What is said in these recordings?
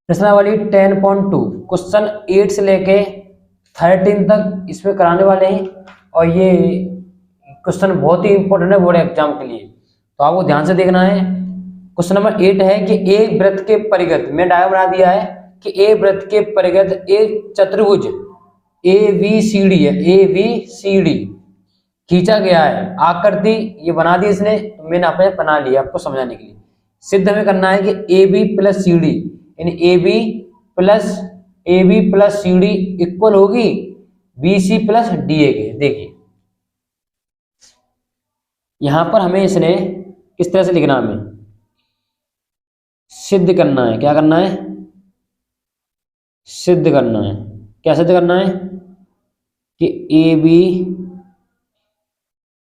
प्रश्नावली 10.2 क्वेश्चन 8 से लेके 13 तक इसमें कराने वाले हैं और ये क्वेश्चन बहुत ही इंपॉर्टेंट है बोर्ड एग्जाम के लिए, तो आपको ध्यान से देखना है। क्वेश्चन नंबर 8 है कि एक वृत्त के परिघत में डायग्राम बना दिया है कि एक वृत्त के परिघत एक चतुर्भुज ABCD है, ABCD खींचा गया है। आकृति ये बना दी इसने, तो मैंने आपने बना लिया आपको समझाने के लिए। सिद्ध हमें करना है कि AB प्लस CD यानी AB प्लस CD इक्वल होगी BC प्लस DA के। देखिए यहां पर हमें इसने किस तरह से लिखना, हमें सिद्ध करना है। क्या करना है? सिद्ध करना है। क्या सिद्ध करना है? कि AB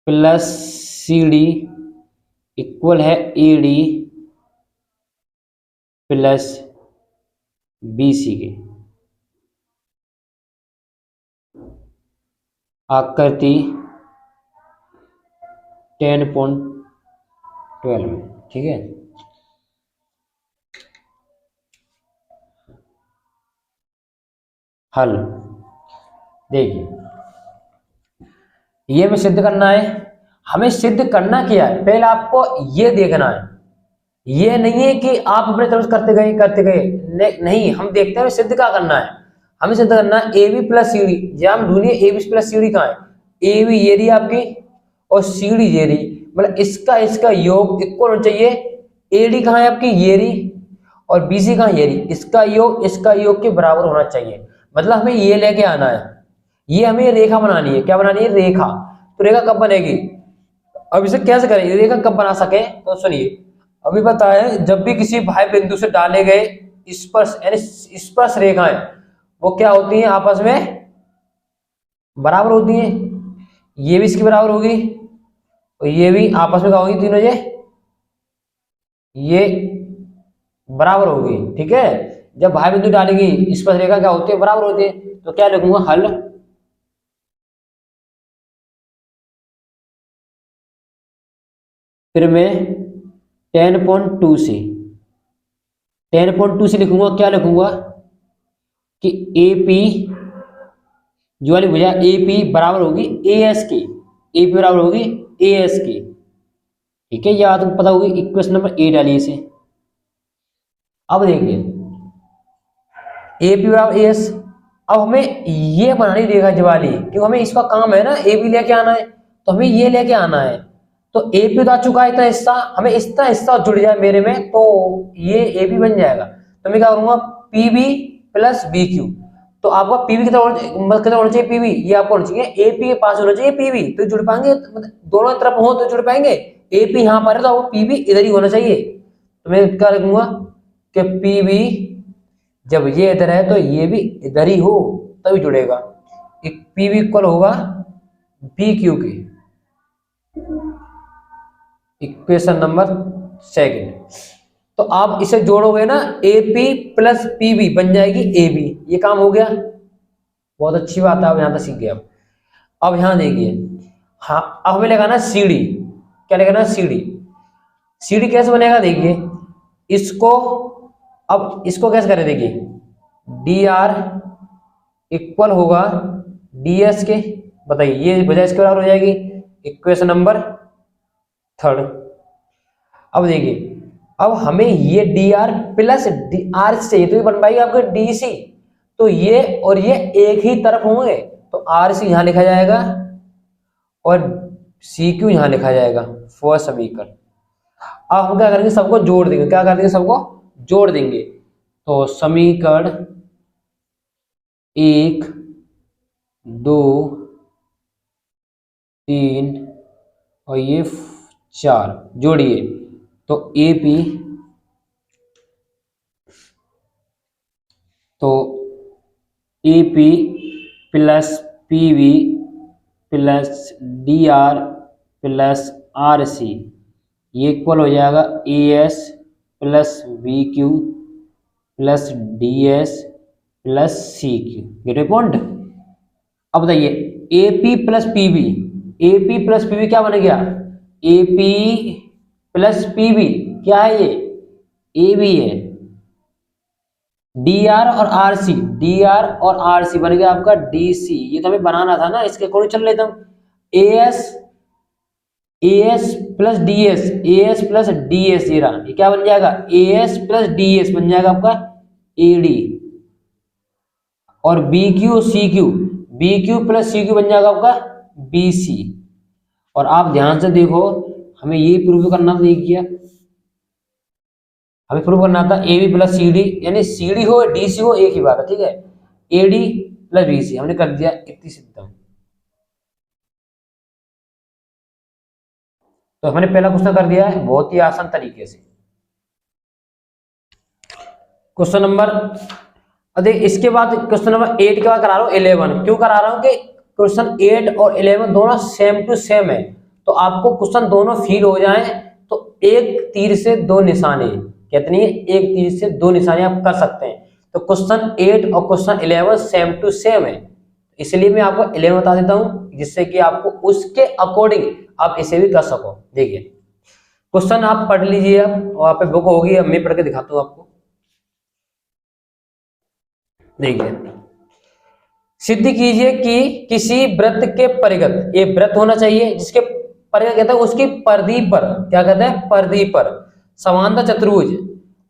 प्लस CD इक्वल है AD प्लस BC के। आकृति 10.12 में, ठीक है। हल देखिए ये हमें सिद्ध करना है। हमें सिद्ध करना क्या है, पहले आपको ये देखना है। ये नहीं है कि आप अपने तरफ से करते गए नहीं, हम देखते हैं सिद्ध क्या करना है। हमें सिद्ध करना है AB प्लस CD। जब हम ढूंढिए AB प्लस CD कहाँ है? AB ये रही आपकी और CD ये रही, मतलब इसका योग इक्वल होना चाहिए। AD कहाँ है आपकी? ये रही और BC कहाँ? ये रही। इसका योग के बराबर होना चाहिए। मतलब हमें ये लेके आना है, ये हमें रेखा बनानी है। क्या बनानी है? रेखा। तो रेखा कब बनेगी? अब इसे कैसे करें रेखा कब बना सके, तो सुनिए। अभी पता है जब भी किसी भाई बिंदु से डाले गए स्पर्श यानी स्पर्श रेखाएं वो क्या होती हैं? आपस में बराबर होती हैं। ये भी इसकी बराबर होगी और ये भी आपस में क्या होगी? तीनों ये बराबर होगी, ठीक है। जब भाई बिंदु डालेगी स्पर्श रेखा क्या होती है? बराबर होती है। तो क्या लिखूंगा? हल। फिर मैं 10.2 से लिखूंगा। क्या लिखूंगा? कि AP जो वाली भुजा AP बराबर होगी AS की। AP बराबर होगी AS की, ठीक है। या तो पता होगी। इक्वेशन नंबर 8 डालिए इसे। अब देखिए AP बराबर AS। अब हमें ये बनानी रेखा ज्वाली, क्योंकि हमें इसका काम है ना AB लेके आना है, तो हमें ये लेके आना है। तो AP तो आ चुका है इतना हिस्सा, हमें इतना हिस्सा जुड़ जाए मेरे में तो ये AB बन जाएगा। तो मैं क्या करूंगा? PB plus BQ। तो आपका PB कितना होना चाहिए? PB ये आपको होना चाहिए AP के पास होना चाहिए PB, तो जुड़ पाएंगे। मतलब दोनों तरफ हो तो जुड़ पाएंगे। AP यहाँ पर है तो आपको PB इधर ही होना चाहिए। तो मैं क्या लिखूंगा कि PB जब ये इधर है तो ये भी इधर ही हो तभी जुड़ेगा। एक PB इक्वल होगा BQ के। Equation number 2। तो आप इसे जोड़ोगे ना AP प्लस PB बन जाएगी AB। ये काम हो गया, बहुत अच्छी बात है। आप यहां तक सीख गए। अब यहां देखिए, हाँ अब हमें लगाना CD। क्या लगाना? CD। CD कैसे बनेगा? देखिए इसको, अब इसको कैसे करें? देखिए DR इक्वल होगा DS के। बताइए ये वजह इसके बराबर हो जाएगी। Equation number 3। अब देखिए अब हमें ये DR प्लस DR चाहिए, तो ये बन पाएगी आपके DC। तो ये और ये एक ही तरफ होंगे, तो RC यहां लिखा जाएगा और CQ यहां लिखा जाएगा। फर्स्ट समीकरण। अब हम क्या करेंगे? सबको जोड़ देंगे। क्या कर देंगे? सबको जोड़ देंगे। तो समीकरण 1 2 3 और ये 4 जोड़िए तो AP plus PB plus DR plus RC ये इक्वल हो जाएगा AS plus BQ plus DS plus CQ। Get your point. अब बताइए AP प्लस PB क्या बन गया? AP प्लस PB क्या है? ये AB है। डी आर और आर सी, डी आर और आर सी बन गया आपका डी सी। ये तो हमें बनाना था ना, इसके अकॉर्डिंग चल लेता हूँ। A S plus D S, A S plus D S, ये क्या बन जाएगा, A S plus D S बन जाएगा आपका ए डी। और B Q C Q, B Q plus C Q बन जाएगा आपका बी सी। और आप ध्यान से देखो, हमें ये प्रूव करना था, किया हमें प्रूव करना था A B plus C D, यानी सी डी हो डी सी हो एक ही बात है, ठीक है। A D plus B C हमने कर दिया, इतनी सिद्धा। तो हमने पहला क्वेश्चन कर दिया है बहुत ही आसान तरीके से। क्वेश्चन नंबर, अरे इसके बाद क्वेश्चन नंबर 8 के बाद करा रहा हूँ 11। क्यों करा रहा हूँ कि क्वेश्चन 8 और 11 दोनों सेम टू सेम है, तो आपको क्वेश्चन दोनों फील हो जाए तो एक तीर से दो निशाने, कितनी है, एक तीर से दो निशाने आप कर सकते हैं। तो क्वेश्चन 8 और क्वेश्चन 11 सेम टू सेम है, इसलिए मैं आपको 11 बता देता हूँ, जिससे कि आपको उसके अकॉर्डिंग आप इसे भी कर सको। देखिए क्वेश्चन आप पढ़ लीजिए, अब वहां पे बुक होगी, अब मैं पढ़ के दिखाता हूँ आपको। देखिए, सिद्ध कीजिए कि किसी वृत्त के परिगत, ये वृत्त होना चाहिए जिसके परिगत कहते हैं उसकी परिधि पर, क्या कहते हैं, परिधि पर समांतर चतुर्भुज,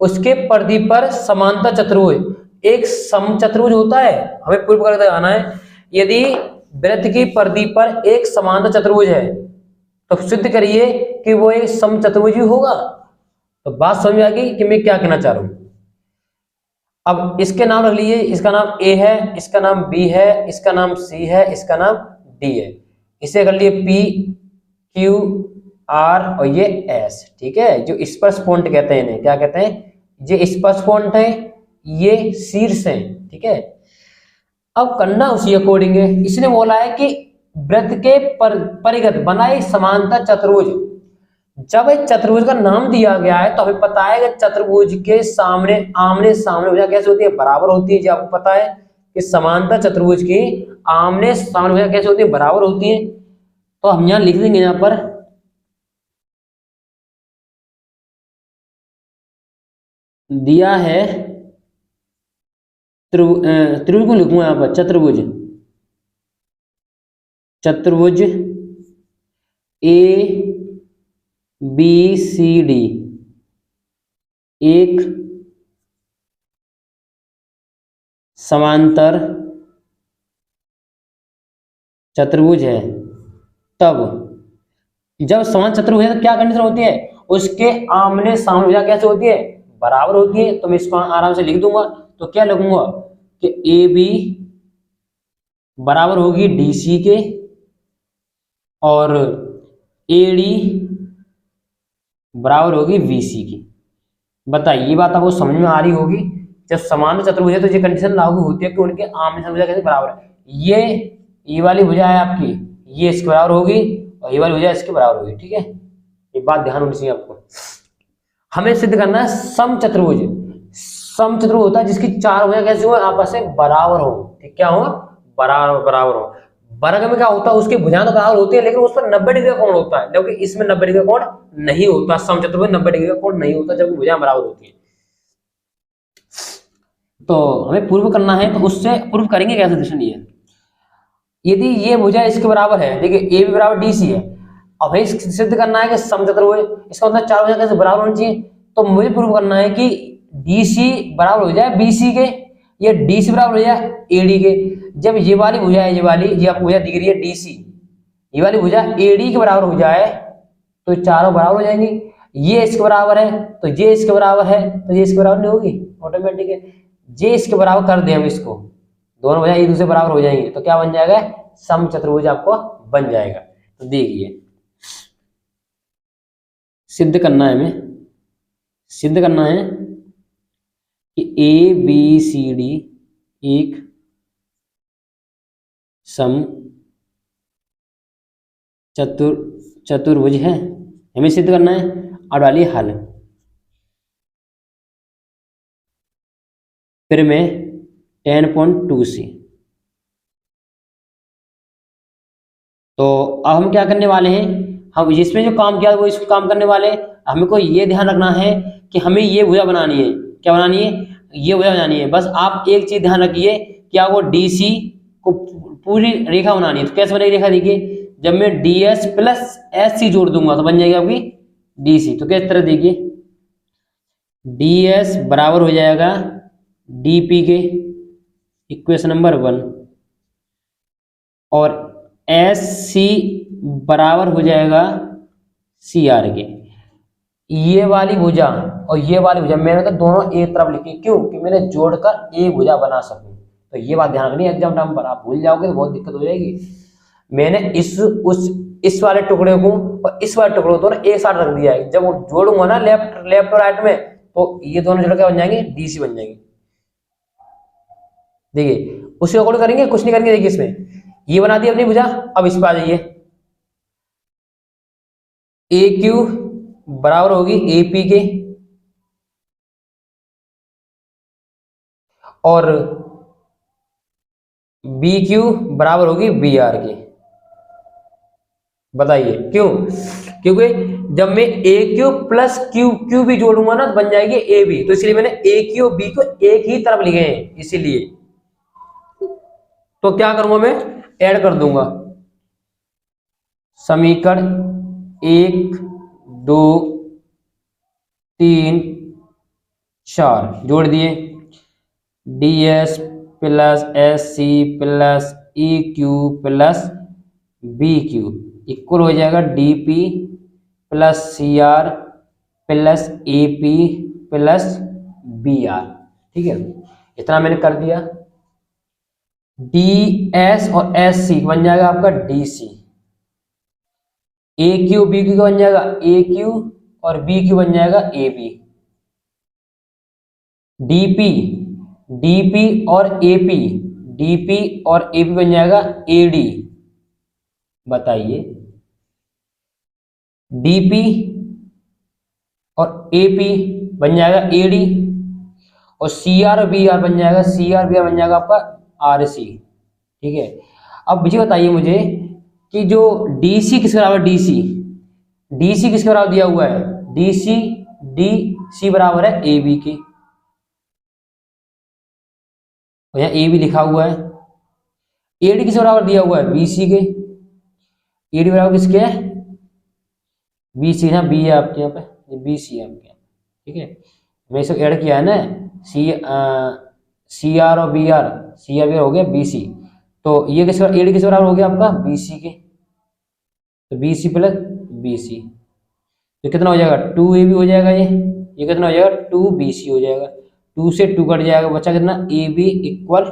उसके परिधि पर समांतर चतुर्भुज एक समचतुर्भुज होता है। हमें पूर्व करके दिखाना है, यदि वृत्त की परिधि पर एक समांतर चतुर्भुज है तो सिद्ध करिए कि वो एक समचतुर्भुज ही होगा। तो बात समझ आ गई कि मैं क्या कहना चाह रहा हूं। अब इसके नाम रख लीजिए, इसका नाम ए है, इसका नाम बी है, इसका नाम सी है, इसका नाम डी है। इसे कर लिए पी क्यू आर और ये एस, ठीक है। जो स्पर्श पॉइंट कहते हैं इन्हें, क्या कहते हैं, ये स्पर्श पॉइंट है, ये शीर्ष है, ठीक है। अब करना उसी अकॉर्डिंग है। इसने बोला है कि वृत्त के परिगत बनाए समांतर चतुर्भुज। जब एक चतुर्भुज का नाम दिया गया है तो हमें पता है कि चतुर्भुज के सामने आमने सामने भुजा कैसे होती है, बराबर होती है। जो आपको पता है कि समांतर चतुर्भुज की आमने सामने भुजा कैसे होती है, बराबर होती है। तो हम यहां लिख देंगे, यहां पर दिया है त्रिभुज को लिखूंगा यहां पर, चतुर्भुज, चतुर्भुज ए बी सी डी एक समांतर चतुर्भुज है। तब जब समांतर चतुर्भुज है तो क्या कंडीशन होती है, उसके आमने सामने भुजा कैसे होती है, बराबर होती है। तो मैं इसको आराम से लिख दूंगा। तो क्या लिखूंगा कि ए बी बराबर होगी डी सी के और ए डी बराबर होगी VC की। बताइए, ये बात आपको समझ में आ रही होगी। जब समान चतुर्भुज है तो ये कंडीशन लागू होती है कि उनके आमने सामने भुजा कैसे बराबर है। ये वाली भुजा है आपकी, ये इसके बराबर होगी और ये वाली भुजा इसके बराबर होगी, ठीक है। ये बात ध्यान होनी चाहिए आपको। हमें सिद्ध करना है समचतुर्भुज। समचतुर्भुज होता है जिसकी चार भुजा कैसे हो, आपस में बराबर हो, ठीक, क्या हो, बराबर हो। वर्ग में क्या होता है, उसकी भुजाएं तो बराबर होती है लेकिन उस पर 90 डिग्री का कोण होता है, जबकि इसमें 90 डिग्री का कोण नहीं होता। समचतुर्भुज 90 डिग्री का कोण नहीं होता जबकि भुजाएं बराबर होती है। तो हमें प्रूव करना है, तो उससे प्रूव करेंगे कैसे, दर्शन ये, यदि ये भुजा इसके बराबर है, देखिए ए बी बराबर डी सी है। अब हमें सिद्ध करना है कि समचतुर्भुज, इसका मतलब चार भुजा कैसे बराबर होनी चाहिए। तो मुझे प्रूव करना है कि डी सी बराबर हो जाए बी सी के, ये डी सी बराबर हो जाए ए डी के। जब ये वाली भुजा है, ये आपको भुजा दिख रही है डी सी, ये वाली भुजा ए डी के बराबर हो जाए तो चारों बराबर हो जाएंगे। ये इसके बराबर है तो ये इसके बराबर है, तो ये इसके बराबर नहीं होगी, ऑटोमेटिक है। ये इसके बराबर कर दें हम इसको, दोनों भुजा एक दूसरे बराबर हो जाएंगे, तो क्या बन जाएगा, समचतुर्भुज आपको बन जाएगा। तो देखिए, सिद्ध करना है, हमें सिद्ध करना है कि ए बी सी डी एक सम चतुर्भुज है, हमें सिद्ध करना है। और डालिए हल, फिर में 10.2c। तो अब हम क्या करने वाले हैं, हम जिसमें जो काम किया वो इसको काम करने वाले। हमें को ये ध्यान रखना है कि हमें ये भुजा बनानी है, क्या बनानी है, ये भुजा बनानी है। बस आप एक चीज ध्यान रखिए कि आपको डीसी को पूरी रेखा बनानी है। तो कैसे बनेगी रेखा? देखिए, जब मैं ds प्लस एससी जोड़ दूंगा तो बन जाएगी आपकी डीसी। तो किस तरह देखिए, ds बराबर हो जाएगा dp के, इक्वेशन नंबर 1, और sc बराबर हो जाएगा cr के। ये वाली भुजा और ये वाली भुजा मैंने तो दोनों एक तरफ लिखी, क्यों? कि मैंने जोड़कर एक भुजा बना सकूं। तो ये बात ध्यान रखनी है, एग्जाम टाइम पर आप भूल जाओगे तो बहुत दिक्कत हो जाएगी। मैंने इस वाले टुकड़े को और इस वाले टुकड़े को दोनों एक साथ रख दिया है। जब वो जोड़ूंगा ना लेफ्ट और राइट में, तो ये दोनों जोड़ के बन जाएंगे डीसी बन जाएंगे। देखिए, उसी अकॉर्डिंग करेंगे, कुछ नहीं करेंगे। देखिए, इसमें ये बना दी अपनी भुजा। अब इस पर आ जाइए, ए क्यू बराबर होगी एपी के, और बी क्यू बराबर होगी बी आर के। बताइए क्यों? क्योंकि जब मैं ए क्यू प्लस क्यू भी जोड़ूंगा ना तो बन जाएगी ए बी। तो इसलिए मैंने ए क्यू बी को एक ही तरफ लिखे हैं, इसीलिए। तो क्या करूंगा मैं? ऐड कर दूंगा समीकरण 1 2 3 4 जोड़ दिए, ds plus S C plus E Q plus B Q equal हो जाएगा dp plus C R plus A P plus B R. ठीक है, इतना मैंने कर दिया। ds और एस सी बन जाएगा आपका dc, ए क्यू बी क्यू बन जाएगा ए क्यू, और बी क्यू बन जाएगा ए बी। डीपी और एपी, डीपी और एपी बन जाएगा एडी। बताइए, डीपी और एपी बन जाएगा एडी, और सीआर और बीआर बन जाएगा, सीआर बीआर बन जाएगा आपका आरसी। ठीक है, अब मुझे बताइए मुझे कि जो डीसी किसके बराबर, डीसी किसके बराबर दिया हुआ है? डीसी बराबर है ए बी के, और यहाँ ए बी लिखा हुआ है। एडी किसके बराबर दिया हुआ है? बीसी के। एडी बराबर किसके है? बीसी। यहाँ बी है आपके यहाँ पे, ये बीसी है आपके यहाँ। ठीक है, मैं इसे ऐड किया है ना, सी आर और B R, C R B R हो गया बीसी। तो ये किसके एडी किसके बराबर हो गया आपका? बीसी के। तो बीसी प्लस बीसी, तो कितना हो जाएगा? 2ab हो जाएगा। ये कितना हो जाएगा? 2bc हो जाएगा। 2 से 2 कट जाएगा, बचा कितना? ab equal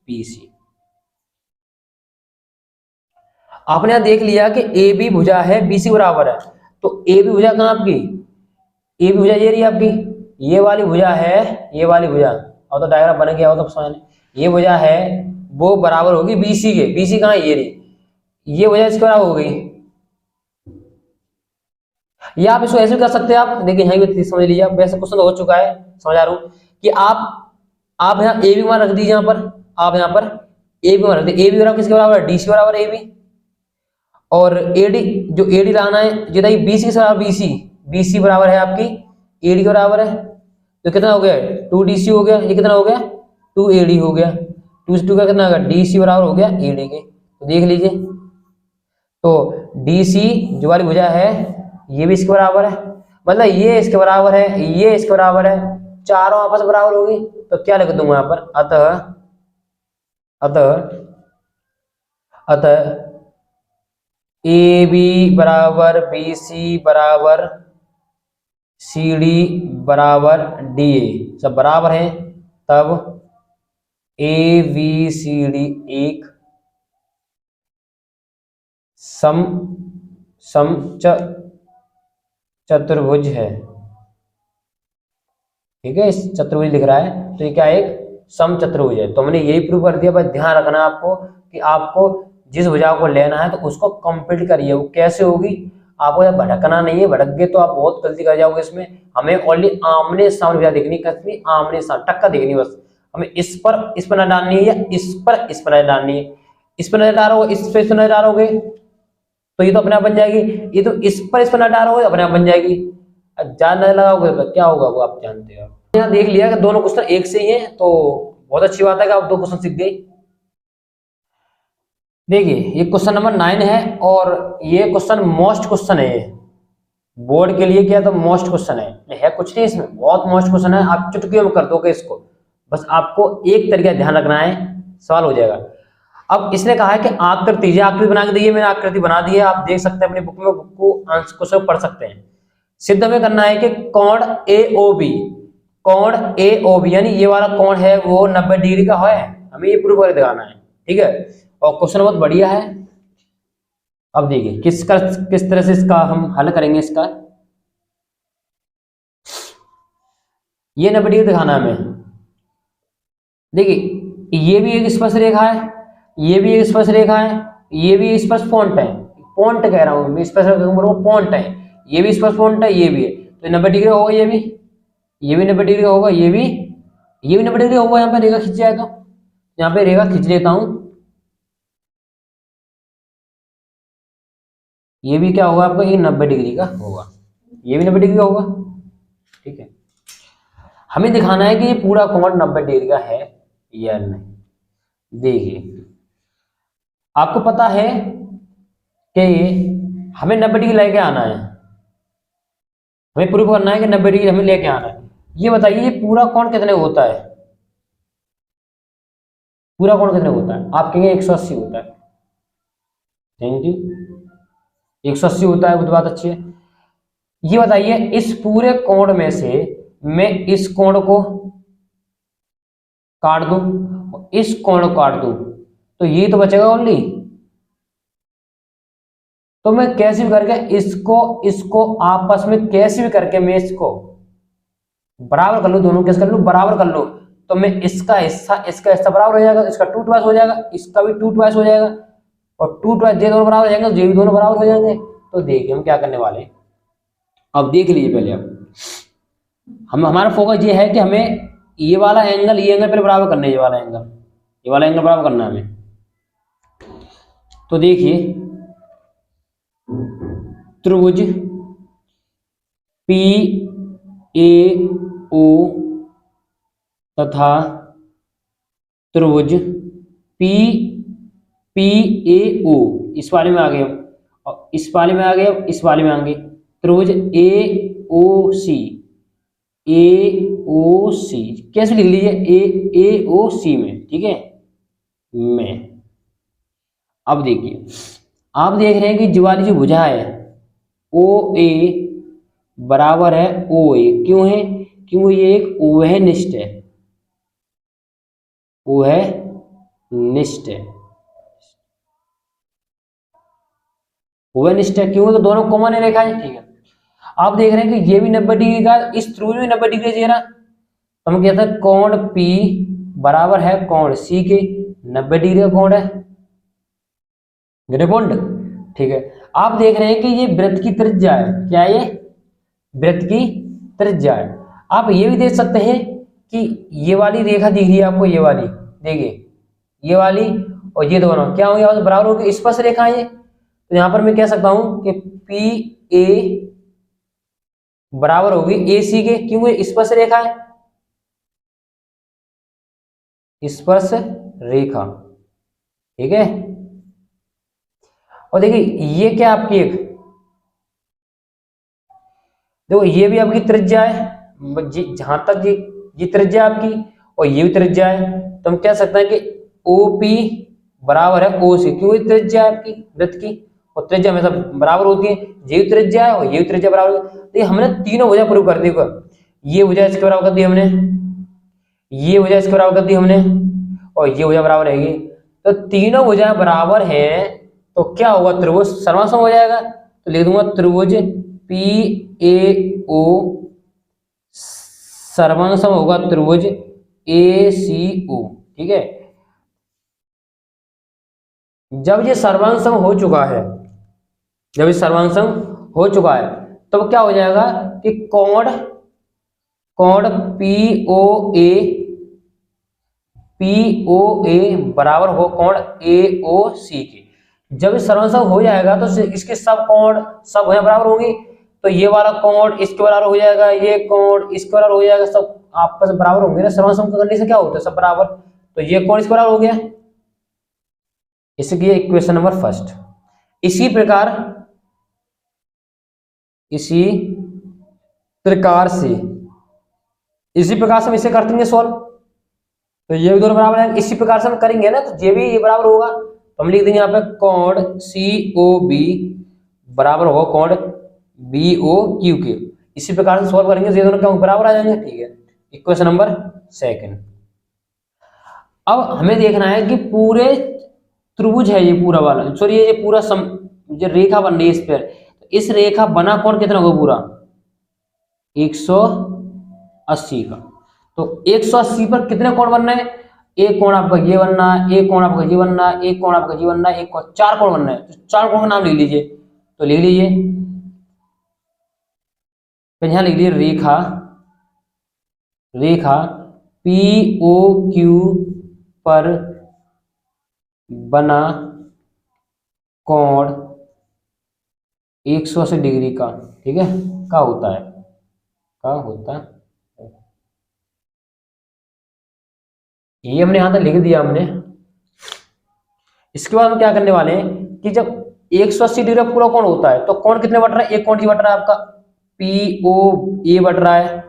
bc। आपने यहां देख लिया कि ab भुजा है bc बराबर है। तो ab भुजा कहां आपकी? ab भुजा ये रही आपकी, ये वाली भुजा है, ये वाली भुजा। और तो डायग्राम बन गया हो तो समझ, ये भुजा है वो बराबर होगी bc के। bc कहां है? ये रही, ये भुजा इसके बराबर हो गई। या आप इसको ऐसे भी कर सकते हैं। आप देखिए, यहां भी समझ लीजिए, वैसे क्वेश्चन तो हो चुका है, समझा रहा हूं कि आप यहाँ ए बी मान रख दीजिए। यहाँ पर आप यहाँ पर ए बी मान रख दीजिए। ए बी बराबर किसके बराबर है? डीसी बराबर ए बी। और एडी, जो एडी लाना है जो बीसी के बराबर, बीसी बराबर है आपकी एडी के बराबर है। तो कितना हो गया? 2dc हो गया। ये कितना हो गया? 2ad हो गया। 2 से 2 का कितना होगा? dc बराबर हो गया ad के। तो देख लीजिए, तो dc जो वाली भुजा है ये भी इसके बराबर है, मतलब ये इसके बराबर है, ये इसके बराबर है, चारों आपस में बराबर होगी। तो क्या लिख दूंगा यहाँ पर? अतः ए बी बराबर बी सी बराबर सी डी बराबर डी ए, सब बराबर है। तब ए बी सी डी एक चतुर्भुज है। ठीक है, इस चतुर्भुज लिख रहा है, तो ये क्या है? एक समचतुर्भुज है। तो हमने यही प्रूव कर दिया। बस ध्यान रखना है आपको कि आपको जिस भुजा को लेना है तो उसको कंप्लीट करिए। वो कैसे होगी? आपको जब भटकना नहीं है, भटक गए तो आप बहुत गलती कर जाओगे इसमें। हमें ओनली आमने सामने भुजा देखनी, कसनी आमने सामने टक्कर देखनी बस। हमें इस पर नजर डालनी है, या इस पर नजर डालनी है। इस पर नजर डालोगे, इस पर नजर डालोगे तो ये तो अपने आप बन जाएगी। ये तो इस पर नजर डालोगे अपने आप बन जाएगी। ज्यादा नजर लगाओगे तो क्या होगा वो आप जानते हो। यहाँ देख लिया कि दोनों क्वेश्चन एक से ही हैं, तो बहुत अच्छी बात है कि आप 2 क्वेश्चन सीख गए। देखिए ये क्वेश्चन नंबर 9 है और ये क्वेश्चन मोस्ट क्वेश्चन है, बोर्ड के लिए क्या तो मोस्ट क्वेश्चन है कुछ नहीं इसमें, बहुत मोस्ट क्वेश्चन है। आप चुटकियों में कर दोगे इसको, बस आपको एक तरीका ध्यान रखना है, सवाल हो जाएगा। अब इसने कहा है कि आकृति बना के दी है, मैंने आकृति बना दी है, आप देख सकते हैं अपनी बुक में, बुक को आंसर क्वेश्चन पढ़ सकते हैं। सिद्ध में करना है कि कोण AOB यानी ये वाला कोण है वो 90 डिग्री का है, हमें ये प्रूफ करके दिखाना है, ठीक है। और क्वेश्चन बहुत बढ़िया है। अब देखिए किस तरह से इसका हम हल करेंगे। इसका ये 90 डिग्री दिखाना है हमें। देखिए ये भी एक स्पर्श रेखा है, ये भी एक स्पर्श रेखा है, ये भी स्पर्श पॉइंट है, पॉइंट कह रहा हूं मैं, स्पर्श पॉइंट है, ये भी स्पर्श पॉइंट है, ये भी है, तो 90 डिग्री होगा। ये भी 90 डिग्री होगा, ये भी 90 डिग्री होगा। यहाँ पे रेखा खींच जाए तो यहाँ पे रेखा खींच लेता हूं, ये भी क्या होगा आपका, ये 90 डिग्री का होगा, ये भी 90 डिग्री का होगा, ठीक है। हमें दिखाना है कि ये पूरा कोण 90 डिग्री का है या नहीं। देखिए आपको पता है कि हमें 90 डिग्री लेके आना है, हमें प्रूफ करना है कि 90 डिग्री हमें लेके आना है। ये बताइए ये पूरा कोण कितने होता है, पूरा कोण कितने होता है? आप कहेंगे 180 होता है। थैंक यू, 180 होता है, वो बात अच्छी है। ये बताइए इस पूरे कोण में से मैं इस कोण को काट दूं, इस कोण को काट दूं, तो ये तो बचेगा ओनली। तो मैं कैसे भी करके इसको आपस में कैसे भी करके मैं इसको बराबर कर लूं, दोनों कैसे कर लूं, बराबर कर लूं, तो मैं इसका हिस्सा बराबर हो जाएगा, इसका 2 ट्वाइस हो जाएगा, इसका भी 2 ट्वाइस हो जाएगा, और 2 ट्वाइस ये दोनों बराबर हो जाएंगे तो ये भी दोनों बराबर हो जाएंगे। तो देखिए हम क्या करने वाले हैं, अब देख लीजिए पहले। अब हमारा फोकस ये है कि हमें ये वाला एंगल पहले बराबर करना है, ये वाला एंगल बराबर करना है हमें। तो देखिए त्रिभुज PAO तथा त्रिभुज PAO, इस वाले में आ गए, और इस वाले में आ गए, इस वाले में आएंगे। त्रिभुज AOC कैसे लिख लीजिए, AOC में, ठीक है में। अब देखिए आप देख रहे हैं कि वाली जो भुजा है OA बराबर है OA, क्यों है? क्योंकि ये एक ओवहनिष्ठ है, ओवहनिष्ठ है, क्यों? तो दोनों कॉमन रेखा है, ठीक है। आप देख रहे हैं कि ये भी 90 डिग्री का, इस त्रिभुज में 90 डिग्री चाहिए ना, तो हम कहते हैं कोण P बराबर है कोण C के, 90 डिग्री का कोण है, बॉन्ड, ठीक है। आप देख रहे हैं कि ये वृत्त की त्रिज्या है, क्या है ये? वृत्त की त्रिज्या है। आप ये भी देख सकते हैं कि ये वाली रेखा दिख रही है आपको, ये वाली देखिए, ये वाली और ये दोनों क्या होंगे, बराबर होगी, स्पर्श रेखा है ये। तो यहां पर मैं कह सकता हूं कि PA बराबर होगी AC के, क्योंकि स्पर्श रेखा है, स्पर्श रेखा, ठीक है। और देखिए ये क्या आपकी एक, देखो ये भी आपकी त्रिज्या है, जहां तक ये त्रिज्या आपकी, और ये भी त्रिज्या है, तो हम कह सकते हैं कि OP बराबर है OC, क्योंकि त्रिज्या है आपकी वृत्त की, और त्रिज्या हमेशा बराबर होती है, ये त्रिज्या है और ये त्रिज्या बराबर होती है। तो हमने तीनों भुजा प्रूव कर दी, ये भुजा इसके बराबर कर दी हमने, ये भुजा इसके बराबर कर दी हमने, और ये भुजा बराबर रहेगी। तो तीनों भुजा बराबर है, तो क्या होगा, त्रिभुज सर्वांसम हो जाएगा। तो लिख दूंगा त्रिभुज PAO सर्वांसम होगा त्रिभुज ACO, ठीक है। जब ये सर्वांसम हो चुका है, तब क्या हो जाएगा कि कोण POA बराबर हो कोण AOC के। जब सर्वांसम हो जाएगा तो इसके सब कोण सब बराबर होंगे, तो ये वाला कोण इसके बराबर हो जाएगा, ये कोण इसके बराबर हो जाएगा, सब आपस में बराबर होंगे ना, सर्वसम करने से क्या होता है, सब बराबर। तो ये कोण इसके बराबर हो गया, इसलिए इक्वेशन नंबर फर्स्ट। इसी प्रकार से इसी प्रकार से हम इसे कर देंगे सॉल्व। तो ये भी दोनों बराबर है, इसी प्रकार से हम करेंगे ना, तो ये भी ये बराबर होगा। तो हम लिख देंगे यहाँ पे कोण COB बराबर होगा कोण BOQ के। इसी प्रकार से सॉल्व करेंगे, ये दोनों क्या बराबर आ जाएंगे, ठीक है। Equation number second. अब हमें देखना है कि पूरे त्रिभुज है ये पूरा वाला, सॉरी ये पूरा जो रेखा बन रही है इस पर, तो इस रेखा बना कोण कितना होगा पूरा 180 का। तो 180 पर कितने कोण बनना है, एक कोण आपका ये बनना है, एक कोण आपका ये बनना है, एक कोण आपका ये बनना है, एक कोण, 4 कोण बनना है। तो 4 कोण का नाम लिख लीजिए, तो लिख लीजिए, तो यहां लिख लीजिए रेखा POQ पर बना कोण 180 डिग्री का, ठीक है, का होता है। ये हमने यहां तक लिख दिया हमने। इसके बाद हम क्या करने वाले हैं कि जब 180 डिग्री पूरा कोण होता है तो कोण कितने बट रहा है, एक कोण जी बट रहा है आपका POA बट रहा है,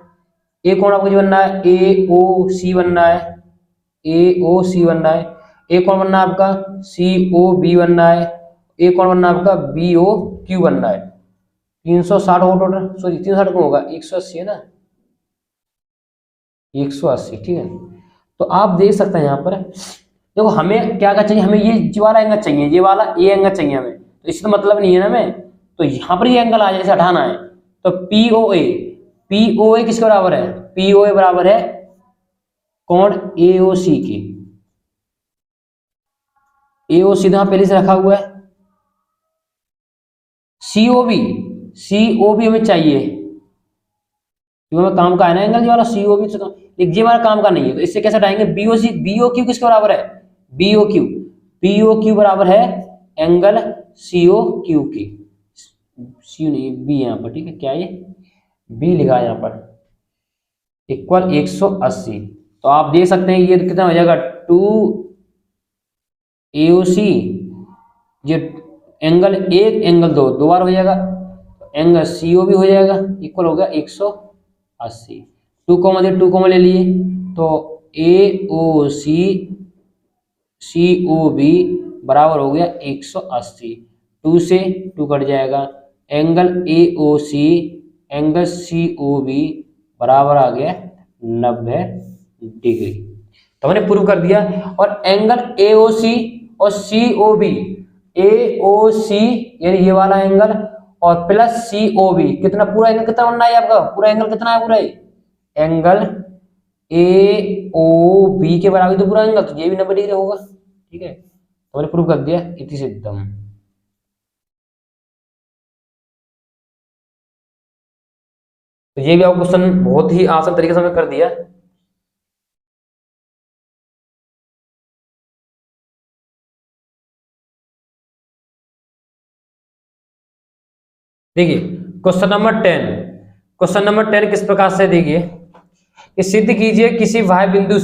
एक कोण आपको जी बनना है AOC बनना है, AOC बनना है, एक कोण बनना है आपका COB बनना है, एक कोण बनना है आपका BOQ बनना है। 360 हो टोटल, सॉरी 360 कौन होगा, 180 है ना, 180, ठीक है। तो आप देख सकते हैं यहाँ पर, देखो हमें क्या क्या चाहिए, हमें ये वाला एंगल चाहिए, ये वाला ए एंगल चाहिए हमें, तो इसका मतलब नहीं है ना हमें, तो यहाँ पर ये एंगल आ जाए, इसे हटाना है। तो POA किसके बराबर है, POA बराबर है कोण AOC के। AOC तो पहले से रखा हुआ है। COB हमें चाहिए, हमें काम का है ना एंगल, ये वाला COB से ये हमारा काम का नहीं है, तो इससे कैसे हटाएंगे, BOQ किसके बराबर है, BOQ बराबर है एंगल COQ के, C नहीं B यहाँ पर, ठीक है, क्या ये B लिखा है यहाँ पर, इक्वल 180। तो आप देख सकते हैं ये कितना हो जाएगा 2 AOC, ये एंगल 1 एंगल 2 दो बार हो जाएगा, एंगल COB हो जाएगा, इक्वल हो गया 180। 2 कॉमा ले लिए, तो AOC COB बराबर हो गया 180। 2 से 2 कट जाएगा, एंगल AOC एंगल COB बराबर आ गया 90 डिग्री। तो हमने प्रूव कर दिया। और एंगल AOC और COB, AOC यानी ये वाला एंगल और प्लस COB, कितना पूरा एंगल कितना बनना है आपका, पूरा एंगल कितना है, पूरा एंगल AOB के बराबर तो पूरा एंगल, तो ये भी 90 डिग्री होगा, ठीक है। तो मैंने प्रूव कर दिया इति सिद्धम। तो ये भी आपको क्वेश्चन बहुत ही आसान तरीके से हमें कर दिया। देखिए क्वेश्चन नंबर 10, क्वेश्चन नंबर 10 किस प्रकार से, देखिए कि सिद्ध कीजिए किसी भाई बिंदु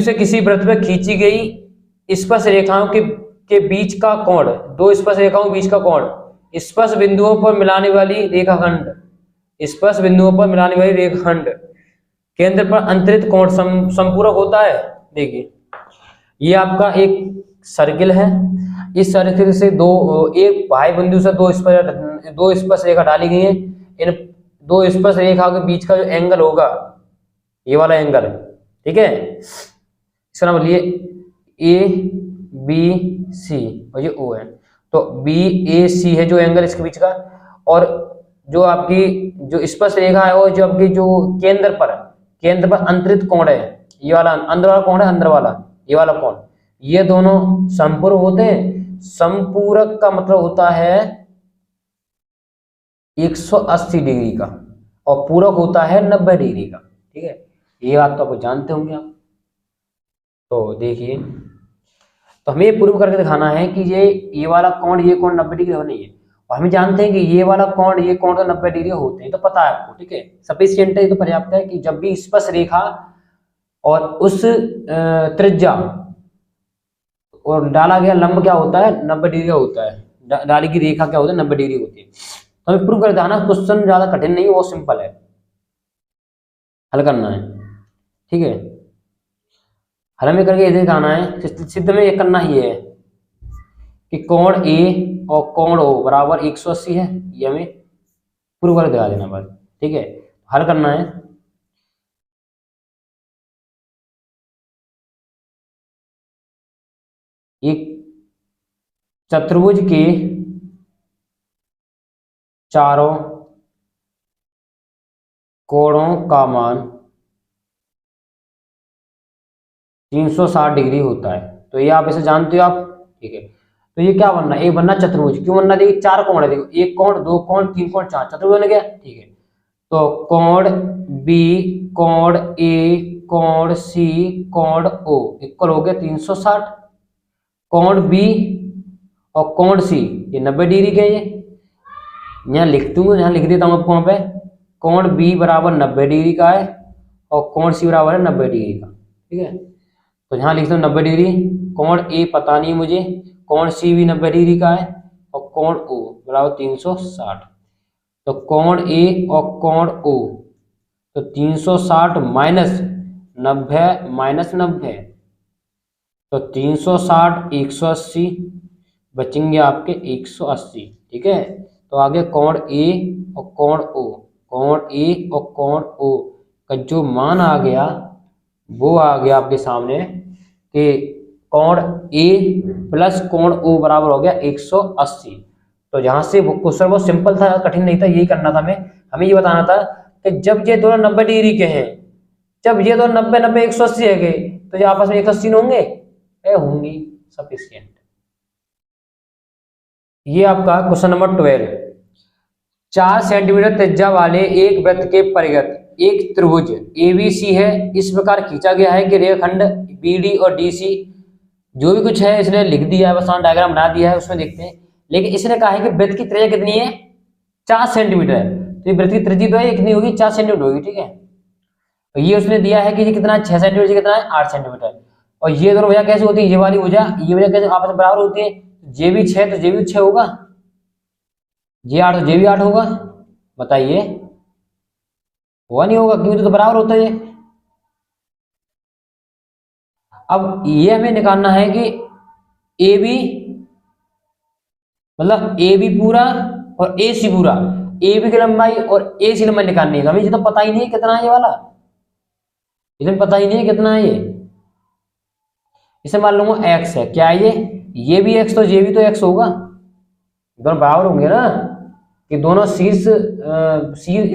से किसी वृत्त में खींची गई स्पर्श रेखाओं के बीच का कोण, दो स्पर्श रेखाओं के बीच का कोण स्पर्श बिंदुओं पर मिलाने वाली रेखाखंड केंद्र पर अंतरित कोण संपूरक होता है। देखिए ये आपका एक सर्किल है, इस सर्किल से एक भाई बिंदु से दो स्पर्श रेखा डाली गई है। इन दो स्पर्श रेखा के बीच का जो एंगल होगा, ये वाला एंगल, ठीक है, इसका नाम लिए ABC और ये O है। तो BAC है जो एंगल इसके बीच का, और जो आपकी जो स्पर्श रेखा है वो जो आपकी जो केंद्र पर अंतरित कोण है, ये वाला अंदर वाला कोण है, अंदर वाला ये वाला कोण, ये दोनों संपूरक होते हैं। संपूरक का मतलब होता है 180 डिग्री का, और पूरक होता है 90 डिग्री का, ठीक है। ये बात तो आप जानते होंगे आप। तो देखिए, तो हमें प्रूव करके दिखाना है कि ये वाला कोण, ये कोण 90 डिग्री हो नहीं है, हम जानते हैं कि ये वाला कोण ये कोण तो 90 डिग्री होते हैं, तो पता है आपको, ठीक है। सफिशिएंट है, तो पर्याप्त है कि जब भी स्पर्श रेखा और उस त्रिज्या और डाला गया लंब क्या होता है 90 डिग्री का होता है, डाली की रेखा क्या होता है 90 डिग्री होती है। तो हमें प्रूव कर देना, क्वेश्चन ज्यादा कठिन नहीं है, वो सिंपल है, हल करना है, ठीक है। हल में करके ये दिखाना है, सिद्ध में ये करना ही है कि कोण ए और कोण ओ बराबर 180 है, ये हमें प्रूव कर दिखा देना बस, ठीक है। हल करना है, एक चतुर्भुज के चारों कोणों का मान 360 डिग्री होता है। तो ये आप इसे जानते हो आप, ठीक है। तो ये क्या बनना है, एक बनना चतुर्भुज, क्यों बनना, देखिए चार कोण है, देखो एक कोण, दो कोण, तीन कोण, चार, चतुर्भुज बन गया, ठीक है। तो कोण बी, कोण ए, कोण सी, कोण ओ इक्वल हो गया 360। कोण बी और कोण सी ये 90 डिग्री के, ये यहाँ लिख दूंगा, यहाँ लिख देता हूँ आपको वहां पे, कोण बी बराबर 90 डिग्री का है और कोण सी बराबर है 90 डिग्री का, ठीक है। तो यहाँ लिखता हूँ 90 डिग्री, कोण ए पता नहीं मुझे, कोण सी भी 90 डिग्री का है और कोण ओ बराबर 360। तो कोण ए और कोण ओ, तो 360 माइनस 90 माइनस 90, तो 360 180 बचेंगे आपके 180, ठीक है। तो आगे कोण ए और कोण ओ, कोण ए और कोण ओ का जो मान आ गया वो आ गया आपके सामने कि कोण ए प्लस कोण ओ बराबर हो गया 180। तो जहां से क्वेश्चन बहुत सिंपल था, कठिन नहीं था, यही करना था हमें ये बताना था कि जब ये दोनों 90 डिग्री के हैं, जब ये दोनों 90 90 180 है गए, तो ये आपस में 180 होंगे, होंगी, सफिशिएंट। ये आपका क्वेश्चन नंबर 12। 4 सेंटीमीटर त्रिज्या वाले एक वृत्त के परिघ एक त्रिभुज एबीसी है, इस प्रकार खींचा गया है कि रेखाखंड बीडी और डीसी, जो भी कुछ है इसने लिख दिया है, बस डायग्राम बना दिया है, उसमें देखते हैं। लेकिन इसने कहा है कि वृत्त की त्रिज्या कितनी है 4 सेंटीमीटर है, तो ये वृत्त की त्रिज्या तो है कितनी होगी 4 सेंटीमीटर होगी, ठीक है। तो ये उसने दिया है कि ये कितना है 6 सेंटीमीटर, कितना है 8 सेंटीमीटर। और ये दोनों भुजा कैसे होती है, ये वाली भुजा ये भुजा कैसे आपस में बराबर होती है, जे भी 6 तो जे भी 6 होगा, जे 8 तो जे भी 8 होगा, बताइए हुआ नहीं होगा, क्योंकि तो बराबर होता है। अब ये हमें निकालना है कि ए बी मतलब ए बी पूरा और ए सी पूरा, ए बी की लंबाई और ए सी लंबाई निकालनी है। हमें ये तो पता ही नहीं है कितना है ये वाला, इसे पता ही नहीं है कितना है ये, इसे मान लूंगा एक्स है, क्या है ये भी एक्स, तो ये भी तो एक्स होगा, दोनों बराबर होंगे ना, कि दोनों शीर्ष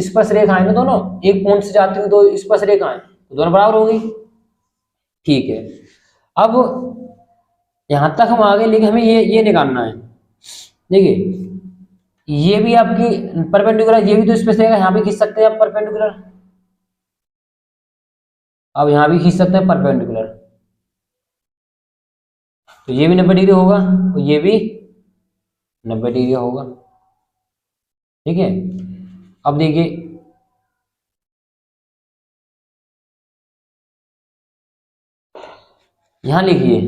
स्पर्श रेखाएं ना, दोनों एक पॉइंट से जाती हुई दो स्पर्श रेखाएं, तो दोनों बराबर होंगी, ठीक है। अब यहां तक हम आ गए, लेकिन हमें ये निकालना है, देखिए ये भी आपकी परपेंडिकुलर, ये भी तो स्पेस रहेगा, यहाँ भी खींच सकते हैं आप परपेंडिकुलर, अब यहाँ भी खींच सकते हैं परपेंडिकुलर, तो ये भी 90 डिग्री होगा, तो ये भी 90 डिग्री होगा, ठीक है। अब देखिए यहां लिखिए,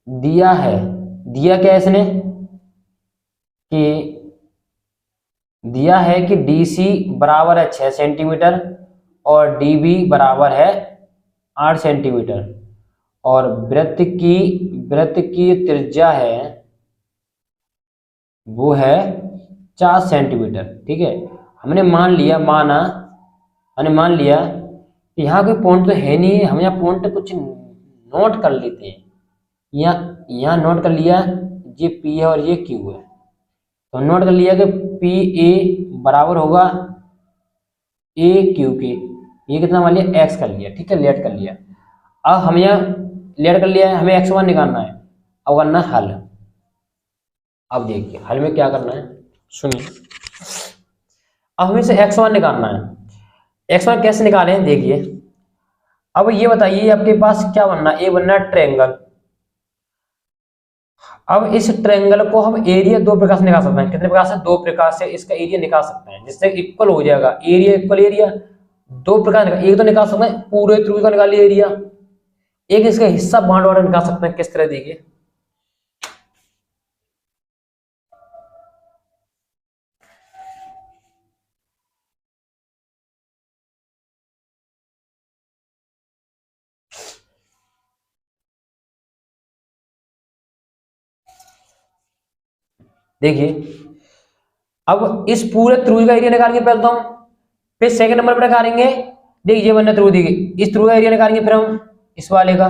दिया है, दिया क्या है इसने कि दिया है कि DC बराबर है 6 सेंटीमीटर और DB बराबर है 8 सेंटीमीटर और वृत्त की त्रिज्या है वो है 4 सेंटीमीटर, ठीक है। हमने मान लिया कि यहाँ कोई पॉइंट तो है नहीं है, हम यहाँ पॉइंट कुछ नोट कर लेते हैं, यहाँ नोट कर लिया, ये P है और ये Q है, तो नोट कर लिया कि PA बराबर होगा AQ के, ये कितना मान लिया x कर लिया, ठीक है, लेट कर लिया। अब हम यहाँ लेट कर लिया है, हमें x1 निकालना है, अब करना हल। अब देखिए हल में क्या करना है, सुनिए, अब हमें से x1 निकालना है। x1 कैसे निकाले हैं देखिए, अब ये बताइए आपके पास क्या बनना है, ए बनना है ट्रायंगल, अब इस ट्रायंगल को हम एरिया दो प्रकार से निकाल सकते हैं। कितने प्रकार से? दो प्रकार से इसका एरिया निकाल सकते हैं, जिससे इक्वल हो जाएगा एरिया इक्वल एरिया। दो प्रकार निकाल, एक तो निकाल सकते हैं पूरे त्रिभुज का निकालिए एरिया, एक इसका हिस्सा बांट बांट निकाल सकते हैं। किस तरह? देखिए देखिए अब इस पूरे त्रिभुज का एरिया निकालेंगे पहले तो हम, फिर सेकंड नंबर पर निकालेंगे। देखिए ये बनना त्रिभुज, देखिए इस त्रिभुज का एरिया निकालेंगे, फिर हम इस वाले का,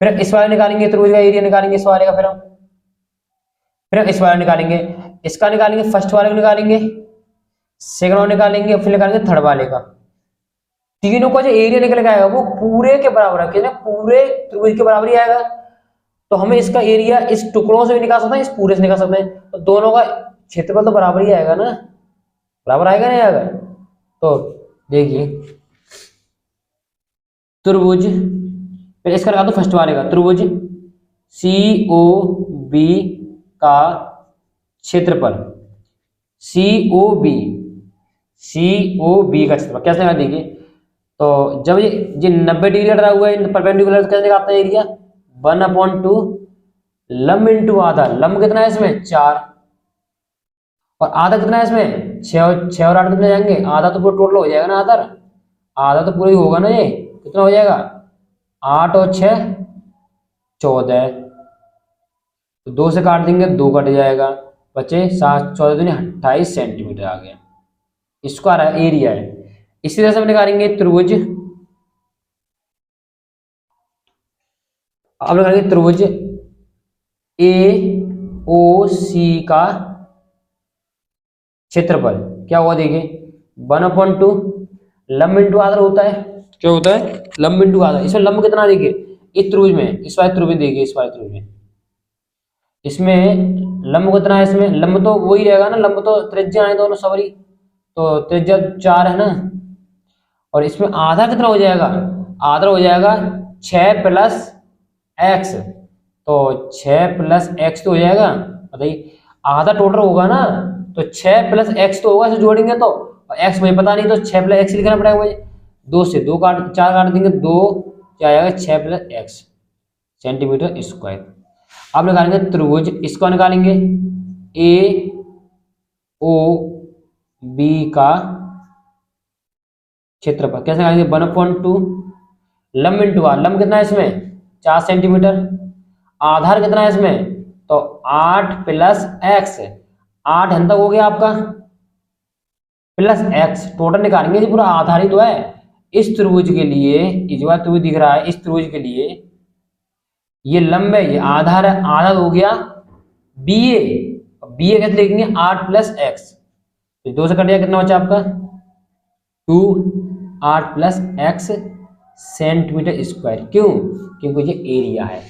फिर इस वाले निकालेंगे त्रिभुज का एरिया निकालेंगे इस वाले का, फिर हम इस वाले निकालेंगे, इसका निकालेंगे, फर्स्ट वाले को निकालेंगे, सेकंड वाले निकालेंगे, फिर निकालेंगे थर्ड वाले का। तीनों का जो एरिया निकल के आएगा वो पूरे के बराबर है, कितने? पूरे त्रिभुज के बराबर ही आएगा। तो हमें इसका एरिया इस टुकड़ों से भी निकाल सकते हैं, इस पूरे से निकाल सकते हैं, तो दोनों का क्षेत्रफल तो बराबर ही आएगा ना, बराबर आएगा नहीं आएगा? तो देखिए त्रिभुज, फिर इसका लगा दो फर्स्ट वाले का, त्रिभुज COB का क्षेत्रफल, COB का क्षेत्रफल कैसे निकाल? देखिए तो जब ये 90 डिग्री कट रहा हुआ है परपेंडिकुलर, तो कैसे निकालते हैं एरिया? 1/2 लंब इंटू आधा। लंब कितना है इसमें? 4, और आधा कितना है इसमें? 6 और 8 कितने जाएंगे? आधा तो पूरा टोटल हो जाएगा ना, आधा तो पूरा ही होगा ना। ये कितना हो जाएगा? 8 और 6 14, तो 2 से काट देंगे, 2 कट जाएगा, बचे 7, 14 दूनी 28 सेंटीमीटर आ गया। स्क्वायर है, एरिया है। इसी तरह से हम निकालेंगे त्रिभुज, अब निकालेंगे त्रिभुज AOC का क्षेत्रफल। क्या हुआ? देखिए 1/2 लंब इंटू आधा होता है। क्या होता है? लंब इंटू आधा। इसमें लंब कितना? देखिए इस त्रिभुज में, इस वाले त्रिभुज में, देखिए इस वाले त्रिभुज में, इसमें लंब कितना है? इसमें लंब तो वही रहेगा ना, लंब तो त्रिज्या है दोनों सवरी, तो त्रिज्या 4 है ना, और इसमें आधा कितना हो जाएगा? आधा हो जाएगा 6 + x, तो 6 + x तो हो जाएगा, बताइए आधा टोटल होगा ना, तो 6 + x तो होगा, इसे जोड़ेंगे तो, और x मुझे पता नहीं, तो 6 + x लिखना पड़ेगा मुझे। 2 से 2 काट 4 काट देंगे, 2 क्या आएगा? 6 + x सेंटीमीटर स्क्वायर। अब निकालेंगे त्रिभुज, इसको निकालेंगे AOB का क्षेत्रफल। कैसे निकालेंगे? 1/2 लंब इंटू आधार। लंब कितना है इसमें? 4 सेंटीमीटर। आधार कितना है इसमें? तो 8 + x, 8 तक हो गया आपका, प्लस x, टोटल निकालेंगे जी, पूरा आधार ही तो है। इस त्रिभुज के लिए, इस बार त्रिभुज दिख रहा है, इस त्रिभुज के लिए ये लंब है, ये आधार है, आधा हो गया BA। BA कैसे लिखेंगे? 8 + x, तो 2 से कट गया, कितना बचा आपका? 2, 8 + x सेंटीमीटर स्क्वायर। क्यों? क्योंकि ये एरिया है।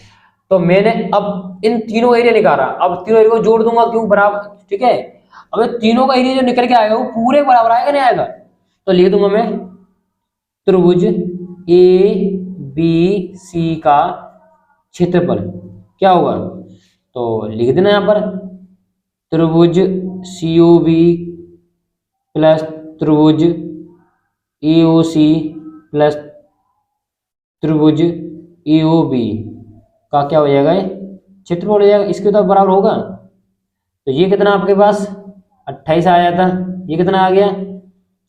तो मैंने अब इन तीनों एरिया निकाला, अब तीनों एरिया को जोड़ दूंगा, क्यों? बराबर, ठीक है। अब तीनों का एरिया जो निकल के आएगा वो पूरे बराबर आएगा नहीं आएगा? तो लिख दूंगा मैं त्रिभुज ABC का क्षेत्रफल क्या होगा? तो लिख देना यहां पर त्रिभुज COB प्लस त्रिभुज AOC प्लस त्रिभुज AOB का क्या हो जाएगा? क्षेत्रफल हो जाएगा, इसके तो बराबर होगा। तो ये कितना आपके पास? 28 आया था। ये कितना आ गया?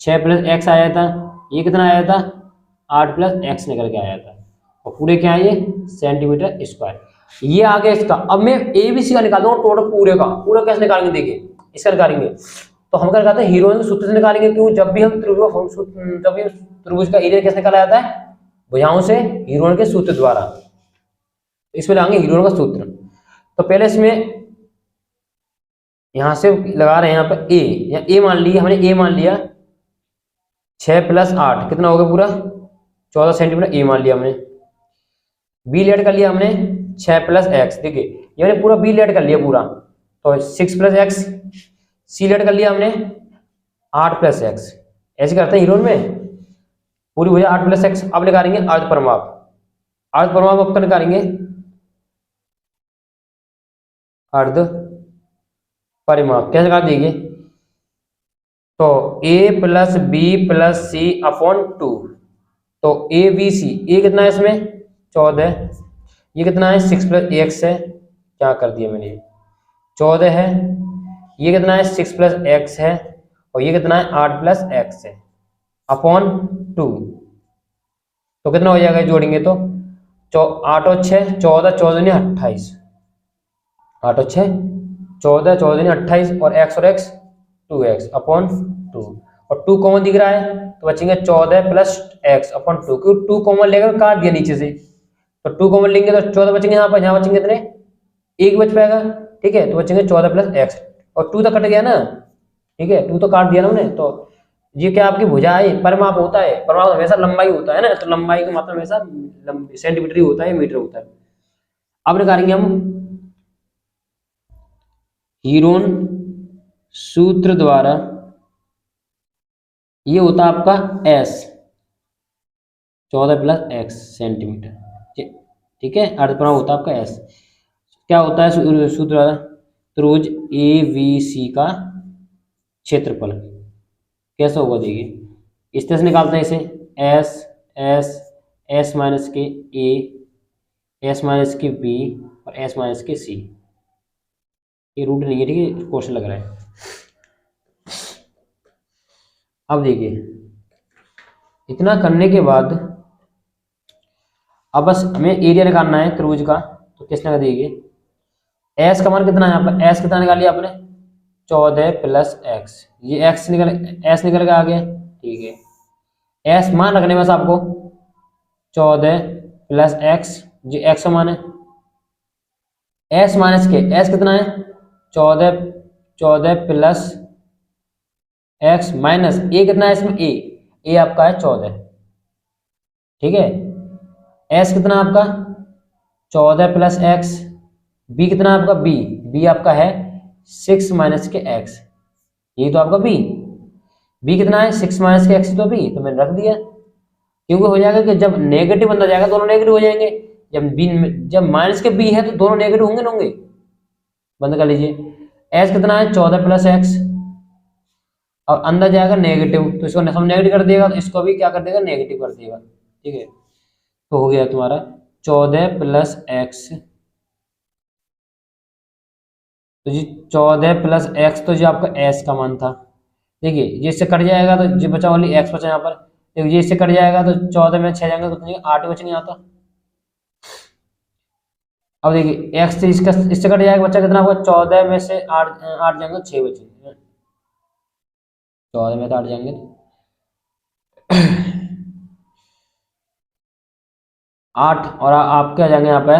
6 + x आया था। ये कितना आया था? 8 + x निकल के आया था, और पूरे क्या है? ये सेंटीमीटर स्क्वायर। ये आ गया इसका। अब मैं ABC का निकाल दूंगा टोटल पूरे का। पूरा कैसे निकालेंगे? देखिए इसका निकालेंगे तो हम क्या करते हैं? हीरोइन के सूत्र से निकालेंगे। क्यों? जब भी हम त्रिभुज का एरिया कैसे निकाला जाता है? भुजाओं से हीरोइन के सूत्र द्वारा। इसमें लगाएंगे हीरोइन का सूत्र। तो पहले इसमें यहां से लगा रहे हैं, यहाँ पर A मान लिया हमने, A मान लिया 6 + 8 कितना हो गया? पूरा 14 सेंटीमीटर A मान लिया हमने। B लेट कर लिया हमने 6 + x, देखिए ये हमने पूरा B लेट कर लिया पूरा, तो 6 + x। C लेट कर लिया हमने 8 + x। ऐसे करते हैं हीरोइन में पूरी भुजा 8 + x। अब निकालेंगे आयत परिमाप। आयत परिमाप अब निकालेंगे अर्ध परिमाप कैसे कर देंगे? तो a plus B plus C upon 2, तो ए बी सी, ए कितना है इसमें 14, ये कितना है 6 प्लस एक्स है, क्या कर दिया मैंने 14 है, ये कितना है 6 प्लस एक्स है, और ये कितना है 8 प्लस एक्स है अपॉन 2, तो कितना हो जाएगा जोड़ेंगे तो 8 और 6 14, 14 नहीं 28, 8 और 6 14, 14 नहीं 28, और x 2x अपॉन 2, और 2 कॉमन दिख रहा है तो बचेंगे 14 प्लस एक्स अपॉन 2, क्योंकि 2 कॉमन लेकर काट दिया नीचे से, तो 2 कॉमन लेंगे तो 14 बचेंगे, यहाँ पर यहाँ बचेंगे इतने, एक बच पाएगा, ठीक है, तो बचेंगे 14 प्लस एक्स, और 2 तो कट गया ना, ठीक है, 2 तो काट दिया ना हमने, तो ये क्या आपकी भुजा है, परिमाप होता है, परिमाप हमेशा लंबाई होता है ना, तो लंबाई का मतलब हमेशा सेंटीमीटर ही होता है, मीटर होता है। अब निकालेंगे हम हीरोन सूत्र द्वारा, ये होता है आपका s 14 प्लस एक्स सेंटीमीटर, ठीक है, अर्धपरिमाप होता है आपका s, क्या होता है सूत्र द्वारा, त्रिभुज ए बी सी का क्षेत्रफल कैसा होगा देखिए, इस तरह से निकालते हैं इसे, एस एस एस माइनस के ए, एस माइनस के बी और एस माइनस के सी, ये रूट नहीं है, ठीक है, क्वेश्चन लग रहा है। अब देखिए इतना करने के बाद अब बस हमें एरिया निकालना है त्रिभुज का, तो किस लगा देखिए, एस का मान कितना है यहाँ पर, एस कितना निकाल लिया आपने 14 प्लस एक्स, ये एक्स निकल, एस निकल गया आगे, ठीक है, एस मान रखने बस आपको 14 प्लस एक्स, जो एक्स का मान है, एस माइनस के, एस कितना है 14 प्लस एक्स माइनस ए कितना है इसमें, ए आपका है 14, ठीक है, एस कितना आपका 14 प्लस एक्स, बी कितना आपका बी आपका है 6 माइनस के एक्स, ये तो आपका बी कितना है 6 माइनस के एक्स, तो बी तो मैंने रख दिया, क्योंकि हो जाएगा कि जब नेगेटिव अंदर जाएगा दोनों नेगेटिव हो जाएंगे, जब माइनस के बी है तो दोनों नेगेटिव होंगे ना होंगे, बंद कर लीजिए, एस कितना है 14 प्लस एक्स, और अंदर जाएगा नेगेटिव, तो इसको हम नेगेटिव कर देगा, तो इसको भी क्या कर देगा नेगेटिव कर देगा, ठीक है, तो हो गया तुम्हारा 14 प्लस एक्स, तो जी 14 प्लस एक्स, तो जो आपका एस का मान था, देखिए ये इससे कट जाएगा तो जो बचा ओनली एक्स बचा यहाँ पर, देखिए ये इससे कट जाएगा तो 14 में 6 जाएंगे तो 8 बचेंगे यहाँ तो, अब देखिए एक्स से इससे कट जाएगा, बच्चा कितना आपका 14 में से 8 जाएंगे 6 बचेंगे, 14 में से 8 जाएंगे 8, और आप क्या जाएंगे यहाँ पे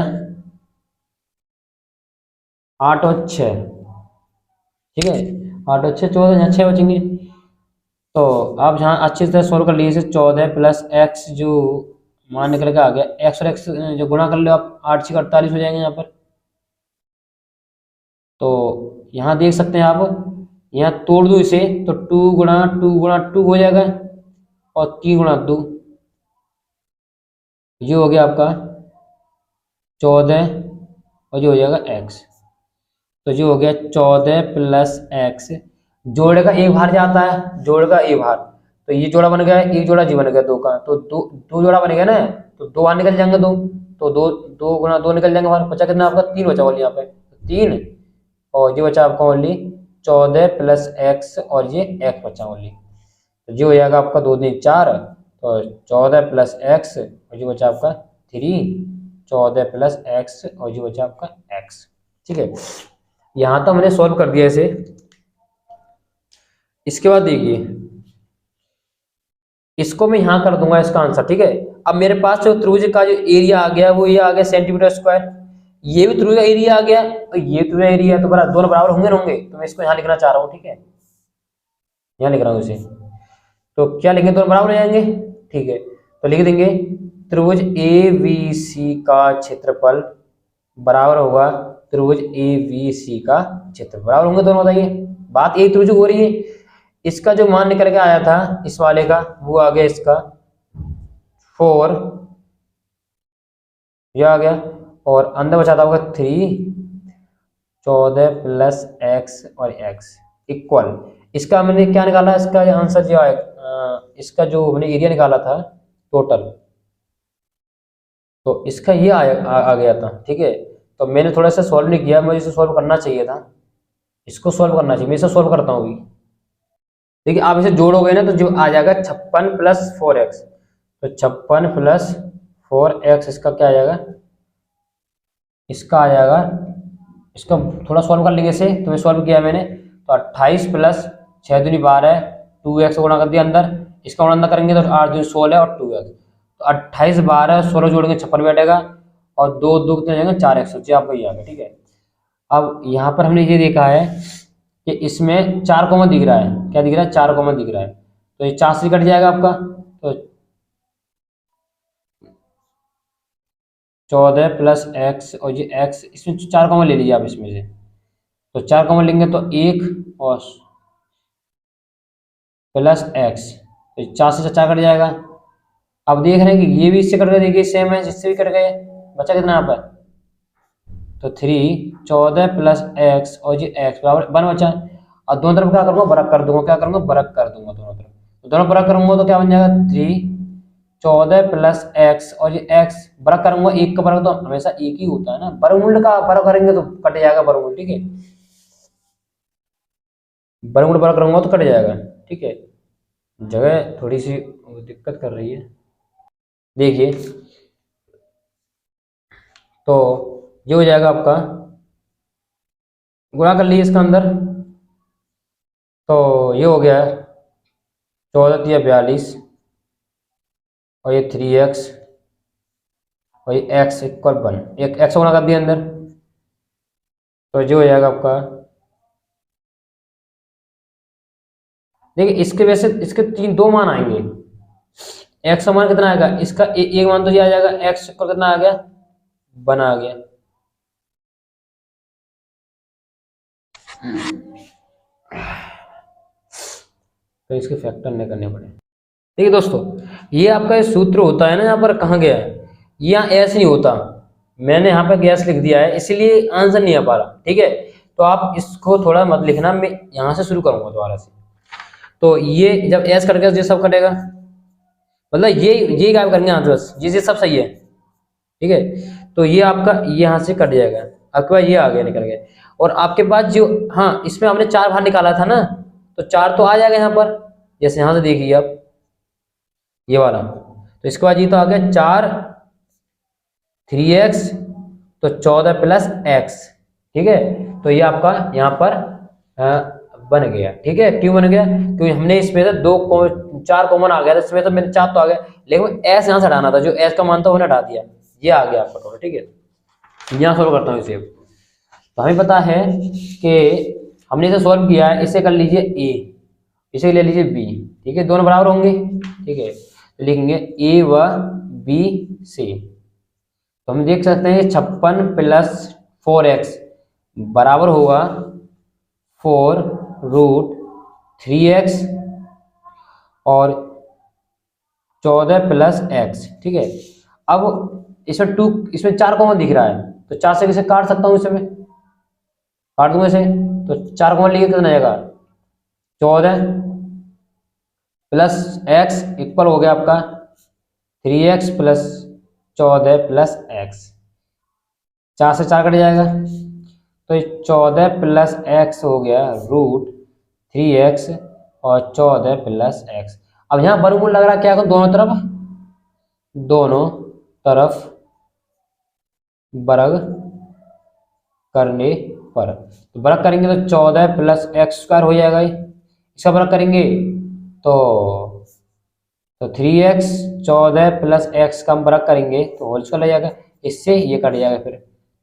8 और 6, ठीक है, 8 और 6 14, यहाँ 6 बचेंगे, तो आप जहाँ अच्छी तरह सोल्व कर लीजिए, 14 प्लस एक्स जो मान निकल के आ गया, एक्स और एक्स जो गुणा कर लो आप, 8 6 48 हो जाएंगे यहाँ पर, तो यहाँ देख सकते हैं आप, यहाँ तोड़ दो इसे तो 2 गुणा 2 गुणा 2 हो जाएगा, और 3 गुणा 2, ये हो गया आपका 14, और ये हो जाएगा एक्स, तो जो हो गया 14 प्लस एक्स, जोड़े का एक बाहर जाता है, जोड़ का एक बाहर, तो ये जोड़ा बन गया, एक जोड़ा जी बन गया 2 का, तो दो जोड़ा बन गया ना, तो 2 बाहर निकल जाएंगे, 2 तो 2 गुणा 2 निकल जाएंगे बाहर, बचा कितना आपका 3 बचा ओनली यहाँ पे 3, और ये बचा आपका ओनली 14 प्लस एक्स, और ये एक्स बचा ओनली, तो ये हो जाएगा आपका 2 दूनी 4, तो 14 प्लस एक्स, और ये बचा आपका 3, 14 प्लस एक्स, और ये बचा आपका एक्स, ठीक है, यहाँ तो हमने सॉल्व कर दिया इसे। इसके बाद देखिए इसको मैं यहाँ कर दूंगा इसका आंसर, ठीक है, अब मेरे पास जो त्रिभुज का जो एरिया आ गया वो ये आ गया सेंटीमीटर स्क्वायर, ये भी त्रिभुज का एरिया आ गया, और ये त्रिभुज एरिया, तो बराबर दोनों बराबर होंगे ना होंगे, तो मैं इसको यहाँ लिखना चाह रहा हूँ, ठीक है, यहाँ लिख रहा हूँ इसे, तो क्या लिखेंगे दोनों बराबर हो जाएंगे, ठीक है, तो लिख देंगे त्रिभुज ए बी सी का क्षेत्रफल बराबर होगा त्रिभुज ए बी सी का क्षेत्रफल, बराबर होंगे दोनों, बताइए, बात एक त्रिभुज हो रही है, इसका जो मान निकल के आया था इस वाले का वो आ गया इसका 4, ये आ गया, और अंदर बचा था होगा 3, 14 प्लस एक्स और एक्स इक्वल, इसका मैंने क्या निकाला, इसका आंसर जो है इसका जो मैंने एरिया निकाला था टोटल, तो इसका ये आ गया था। ठीक है, तो मैंने थोड़ा सा सॉल्व नहीं किया, मुझे इसे सॉल्व करना चाहिए था, इसको सॉल्व करना चाहिए, मैं इसे सॉल्व करता हूँ अभी। देखिए आप इसे जोड़ोगे ना तो जो आ जाएगा 56 प्लस 4x, तो 56 प्लस 4x इसका क्या आ जाएगा, इसका आ जाएगा, इसका थोड़ा सॉल्व कर लेंगे इसे, तो मैं सॉल्व किया मैंने, तो 28 प्लस 6 दूनी 12, 2x गुणा कर दिया अंदर, इसका गुणा अंदर करेंगे तो 8 दूनी 16 और 2x, तो 28 12 16 जोड़ेंगे 56 बैठेगा, और 2 2 कितने जाएंगे 4x, जी आपको ये आ गया। ठीक है, अब यहाँ पर हमने ये देखा है कि इसमें 4 कॉमन दिख रहा है, क्या दिख रहा है, 4 कॉमन दिख रहा है, तो ये 4 से कट जाएगा आपका, तो 14 प्लस एक्स और ये एक्स, इसमें 4 कॉमन ले लीजिए आप इसमें से, तो 4 कॉमन लेंगे तो 1 और प्लस एक्स, तो 4 से 4 कट जाएगा। अब देख रहे हैं कि ये भी इससे कट गए, देखिए सेम है, जिससे भी कट गए, बचा कितना यहाँ पर, तो 3 14 प्लस एक्स और ये एक्स बराबर 1 बचा, और दोनों तरफ क्या करूँगा, बरक कर दूंगा, क्या करूँगा, बरक कर दूंगा दोनों तरफ, तो दोनों बरक करूंगा तो क्या बन जाएगा 3 14 प्लस एक्स और ये एक्स बरक करूंगा, एक का बरक तो हमेशा एक ही होता है ना, बरमूल का बरक करेंगे तो कट जाएगा बरमूल। ठीक है, बरमूल बरक करूंगा तो कट जाएगा। ठीक है, जगह थोड़ी सी दिक्कत कर रही है, देखिए, तो ये हो जाएगा आपका, गुणा कर लीजिए इसका अंदर, तो ये हो गया 14 या 42 और ये 3x और ये x इक्वल 1, एक x गुणा कर दिया अंदर, तो जो हो जाएगा आपका, देखिए इसके वैसे इसके 2 मान आएंगे, x का मान कितना आएगा, इसका एक मान तो ये आ जाएगा, x इक्वल कितना आ गया, 1 आ गया। तो इसके फैक्टर नहीं करने पड़े। देखिए दोस्तों, ये आपका सूत्र होता है ना, यहाँ पर कहाँ गया है, यहाँ ऐसे नहीं होता, मैंने यहाँ पर गैस लिख दिया है, इसलिए आंसर नहीं आ पा रहा। ठीक है, तो आप इसको थोड़ा मत लिखना, मैं यहाँ से शुरू करूंगा दोबारा से, तो ये जब एस कट गया ये सब कटेगा, मतलब ये गायब करेंगे आंसर, ये सब सही है। ठीक है, तो ये आपका यहाँ से कट जाएगा, आपके पास ये आ गया, निकल गया, और आपके पास जो, हाँ इसमें हमने 4 बाहर निकाला था ना, तो 4 तो आ जाएगा यहाँ पर, जैसे यहाँ से देखिए आप ये वाला, तो इसके बाद ये तो आ गया 4 3x, तो 14 प्लस एक्स। ठीक है, तो ये आपका यहाँ पर बन गया। ठीक है, क्यों बन गया, क्योंकि हमने इसमें से 4 कॉमन आ गया था, इसमें तो मेरे 4 तो आ गया, लेकिन एस यहाँ से हटाना था, जो एस का मान था उन्हें हटा दिया, ये आ गया आपका टोटल। ठीक है, यहाँ सॉल्व करता हूँ इसे, तो हमें पता है कि हमने इसे सॉल्व किया है, इसे कर लीजिए a, इसे ले लीजिए b। ठीक है, दोनों बराबर होंगे। ठीक है, तो लिखेंगे a व b से, तो हम देख सकते हैं 56 प्लस 4x बराबर होगा 4 रूट 3x और 14 प्लस x। ठीक है, अब इसमें 4 कॉमन दिख रहा है, तो 4 से किसे काट सकता हूँ, इसमें काट दूंगा इसे, तो 4 कॉमन लेके कितना आएगा, 14 प्लस x इक्वल हो गया आपका 3x प्लस 14 प्लस x, 4 से 4 कट जाएगा, तो 14 प्लस x हो गया रूट 3x और 14 प्लस x। अब यहाँ वर्गमूल लग रहा है, क्या दोनों तरफ वर्ग करने पर, तो वर्ग करेंगे तो 14 प्लस एक्स स्क्वायर हो जाएगा, इसका वर्ग करेंगे तो 3x 14 प्लस एक्स का हम वर्ग करेंगे तो होल स्क्वायर आ जाएगा, इससे ये कट जाएगा फिर,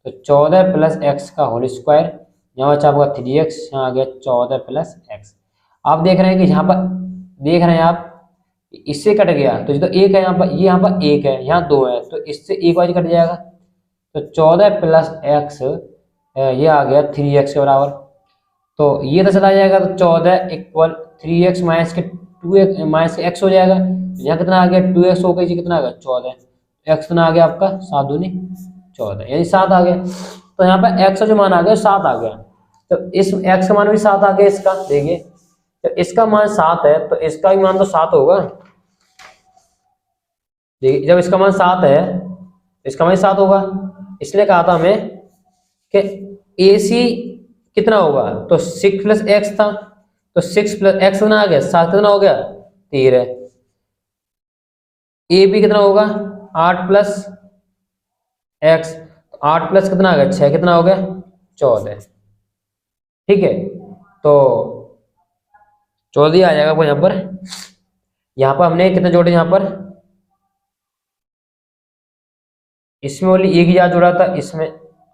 तो 14 प्लस एक्स का होल स्क्वायर, यहाँ बचा आपका 3x, यहाँ आ गया 14 प्लस एक्स। आप देख रहे हैं कि यहाँ पर देख रहे हैं आप, इससे कट गया तो ये तो 1 है, यहाँ पर 1 है, यहाँ 2 है, तो इससे 1 वाली कट जाएगा, तो 14 प्लस एक्स ये आ गया 3x के बराबर, तो ये तो चला जाएगा, तो 14 इक्वल 3x माइनस के 2x माइनस के x हो जाएगा, यहाँ कितना आ गया 2x हो गई, कितना आ गया 14, x कितना आ गया आपका 7 दूनी 14, यानी 7 आ गया। तो यहाँ पे x का जो मान आ गया 7 आ गया। तो इस x का मान भी 7 आ गया इसका। देखिए तो इसका मान 7 है तो इसका भी मान तो 7 होगा। देखिए जब इसका मान 7 है इसका मान 7 होगा। इसलिए कहा था हमें कि AC कितना होगा, तो 6 प्लस एक्स था, तो 6 प्लस एक्स कितना आ गया 7, कितना हो गया 13। AB कितना होगा 8 प्लस एक्स, 8 प्लस कितना आ गया 6, कितना हो गया 14। ठीक है तो 14 आ जाएगा वो यहाँ पर। यहाँ पर हमने कितने जोड़े, यहाँ पर इसमें ओनली एक ही याद जोड़ा था, इसमें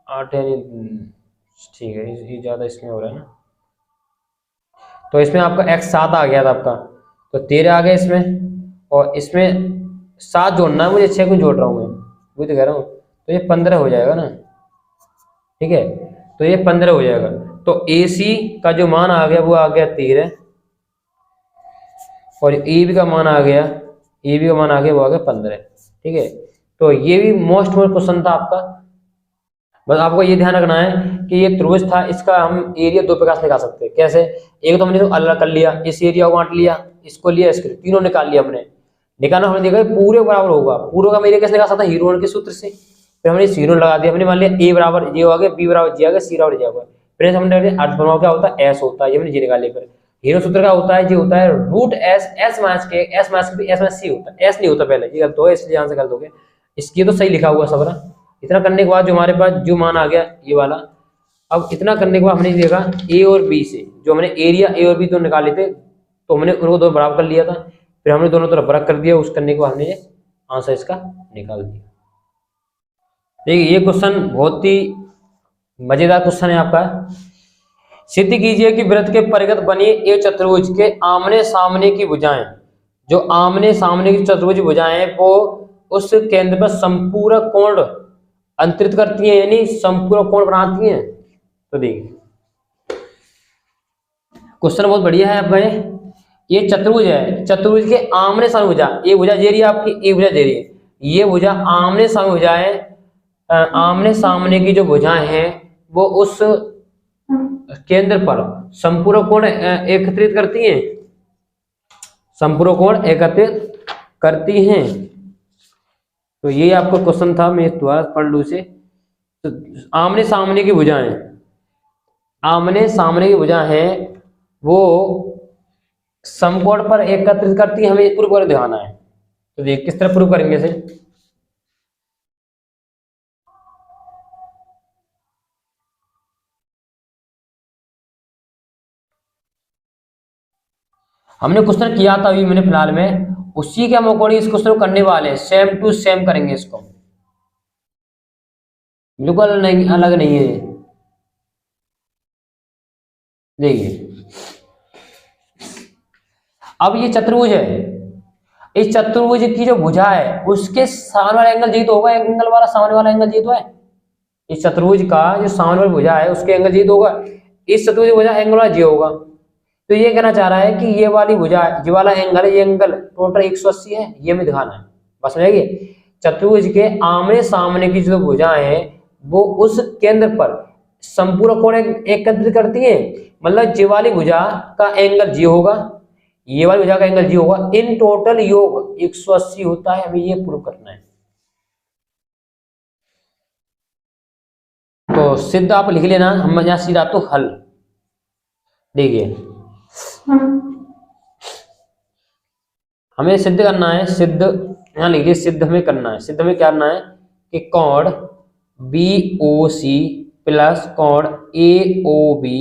8 यानी ठीक है ये ज्यादा इसमें हो रहा है ना। तो इसमें आपका x 7 आ गया था आपका, तो 13 आ गया इसमें, और इसमें 7 जोड़ना है मुझे, 6 क्यों जोड़ रहा हूँ मैं, वही तो कह रहा हूँ। तो ये 15 हो जाएगा ना। ठीक है तो ये 15 हो जाएगा। तो AC का जो मान आ गया वो आ गया 13, और AB का मान आ गया, AB का मान आ गया वो आ गया 15। ठीक है तो ये भी मोस्ट क्वेश्चन था आपका। बस आपको ये ध्यान रखना है कि ये त्रिभुज था, इसका हम एरिया दो प्रकार से निकाल सकते हैं। कैसे, एक तो हमने तो अलग कर लिया, इस एरिया को बांट लिया, इसको लिया, इसको तीनों निकाल लिया हमने। निकालना हमने देखा पूरे बराबर होगा, पूरे का एरिया कैसे निकाल सकता है, हीरोन के सूत्र से। फिर हमने हीरोन लगा दिया, हमने मान लिया ए बराबर ये हो गया, बी बराबर जी आ गया, सी बराबर जी आ गया। फिर हमने अर्थ बनवाओ क्या होता है, एस होता है, ये हमने जी निकाल लिया। फिर हीरो सूत्र का होता है जी होता है रूट एस, एस माइनस के, एस माइनस के एस माइनस सी होता है, एस नहीं होता पहले, ये गलत हो गया इसलिए आंसर गलत हो गया। इसकी तो सही लिखा हुआ सब ना। इतना करने के बाद जो हमारे पास जो मान आ गया ये वाला, अब इतना करने के बाद हमने देखा ए और बी से जो हमने एरिया ए और बी तो निकाले थे, तो हमने उनको दो बराबर कर लिया था। फिर हमने दोनों तरफ बराबर कर दिया, उस करने के बाद हमने ये आंसर इसका निकाल दिया। देखिए ये क्वेश्चन बहुत ही मजेदार क्वेश्चन है आपका। सिद्ध कीजिए कि वृत्त के परिगत बनी एक चतुर्भुज के आमने सामने की भुजाएं, जो आमने सामने की चतुर्भुज भुजाएं वो उस केंद्र पर संपूरक कोण अंतरित करती हैं, यानी संपूरक कोण बनाती हैं। तो देखिए क्वेश्चन बहुत बढ़िया है आपका। ये चतुर्भुज है, चतुर्भुज के आमने सामने भुजा, ये भुजा दे रही है आपकी, एक भुजा दे रही है, ये भुजा आमने सामने भुजाएं, आमने सामने की जो भुजाएं हैं वो उस केंद्र पर संपूरक कोण एकत्रित करती हैं, संपूरक कोण एकत्रित करती हैं। तो ये आपका क्वेश्चन था, मैं दोबारा पढ़ लूं से। तो आमने सामने की भुजाएं, आमने सामने की भुजा हैं वो समकोण पर एकत्रित करती है, हमें प्रूव कर दिखाना है। तो देख किस तरह प्रूव करेंगे इसे। हमने क्वेश्चन किया था अभी मैंने फिलहाल में, उसी के हम अकॉर्डिंग इस क्वेश्चन को करने वाले हैं, सेम टू सेम करेंगे इसको, बिल्कुल नहीं अलग नहीं है। देखिए अब ये चतुर्भुज है, इस चतुर्भुज की जो भुजा है उसके सामने वाला एंगल जी तो होगा, एंगल वाला सामने वाला एंगल जी तो है। इस चतुर्भुज का जो सामने वाली भुजा है उसके एंगल जी तो होगा, इस चतुर्भुज की भुजा एंगल वाला जी होगा। तो ये कहना चाह रहा है कि ये वाली भुजा, ये वाला एंगल है, ये एंगल टोटल 180 है, ये हमें दिखाना है। बस समझिए चतुर्भुज के आमने सामने की जो भुजाएं हैं वो उस केंद्र पर संपूर्ण कोण एकत्रित करती है, मतलब ये वाली भुजा का एंगल जी होगा, ये वाली भुजा का एंगल जी होगा, इन टोटल योग 180 होता है, हमें ये प्रूव करना है। तो सिद्ध आप लिख लेना, हम यहां सीधा तो हल। देखिए हमें सिद्ध करना है, सिद्ध यहां लिखिए, सिद्ध हमें करना है, सिद्ध हमें क्या करना है कि कोण BOC प्लस कोण AOB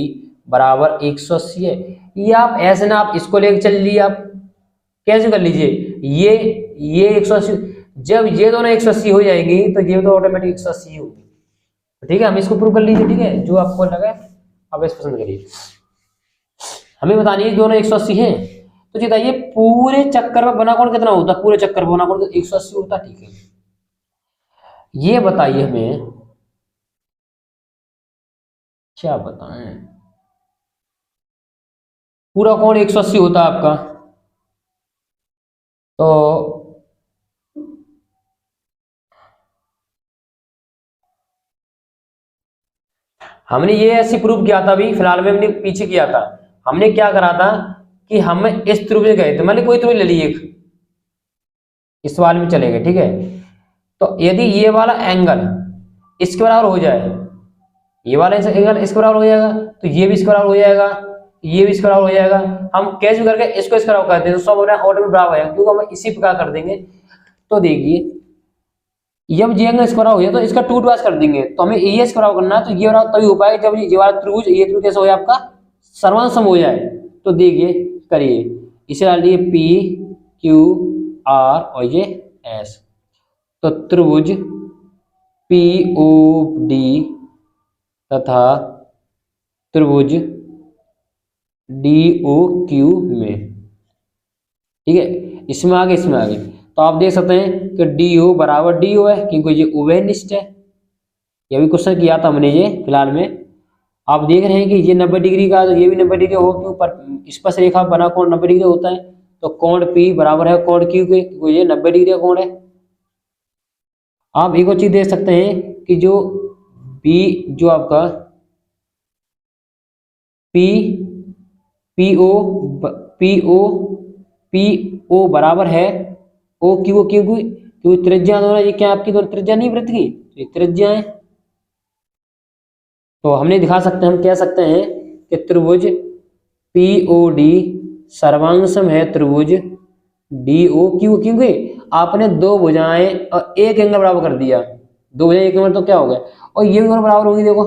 बराबर 180 है। ये आप ऐसे ना, आप इसको लेकर चल लीजिए, आप कैसे कर लीजिए, ये 180, जब ये दोनों 180 हो जाएगी तो ये तो ऑटोमेटिक 180 होगी। ठीक है हम इसको प्रूव कर लीजिए, ठीक है जो आपको लगा आप इस पसंद करिए। हमें बतानी है दोनों 180 हैं, तो बताइए पूरे चक्कर में बना कोण कितना होता है, पूरे चक्कर में बना कोण तो 180 होता। ठीक है ये बताइए हमें क्या बताएं, पूरा कोण 180 होता है आपका, तो हमने ये ऐसे प्रूव किया था, अभी फिलहाल में हमने पीछे किया था। हमने क्या करा था कि हम इस त्रिभुज गए थे, मान ली कोई त्रिभुज ले ली एक, इस वाले में चले गए, ठीक है। तो यदि ये वाला एंगल इसके बराबर हो जाए, ये वाला एंगल इसके बराबर हो जाएगा, तो ये भी इसके बराबर हो जाएगा, ये भी इसके बराबर हो जाएगा। हम कैसे भी करके इसको इसके बराबर कर देंगे तो सब ऑर्डर में बराबर है, क्योंकि हम इसी प्रकार कर देंगे। तो देखिए जब ये एंगल इसके बराबर हो जाए तो इसका 2 कर देंगे, तो हमें ये इसके बराबर करना है, तो ये बराबर तभी हो पाएगा जब ये वाला त्रिभुज, ये त्रिभुज कैसे हो जाए आपका सर्वांग हो जाए। तो देखिए करिए, इसे डाल दिए P Q R और ये S, तो त्रिभुज POD तथा त्रिभुज DOQ में, ठीक है, इसमें आगे इसमें आगे। तो आप देख सकते हैं कि DO बराबर DO है, क्योंकि ये उभयनिष्ठ है। ये भी क्वेश्चन किया था हमने ये फिलहाल में। आप देख रहे हैं कि ये 90 डिग्री का, तो ये भी 90 डिग्री हो, क्यों पर स्पर्श रेखा बना कोण 90 डिग्री होता है। तो कोण P बराबर है कोण Q के, क्योंकि ये 90 डिग्री का कोण है। आप एक और चीज देख सकते हैं कि जो B जो आपका PO बराबर है OQ, क्योंकि त्रिज्या दोनों, ये क्या आपकी दोनों त्रिज्या नहीं वृत्त की, तो ये त्रिज्या है। तो हमने दिखा सकते हैं, हम कह सकते हैं कि त्रिभुज POD सर्वांगसम है त्रिभुज DOQ, क्योंकि आपने दो भुजाएं और एक एंगल बराबर कर दिया, दो भुजाएं एक एंगल, तो क्या हो गया, और ये भी दोनों बराबर होगी। देखो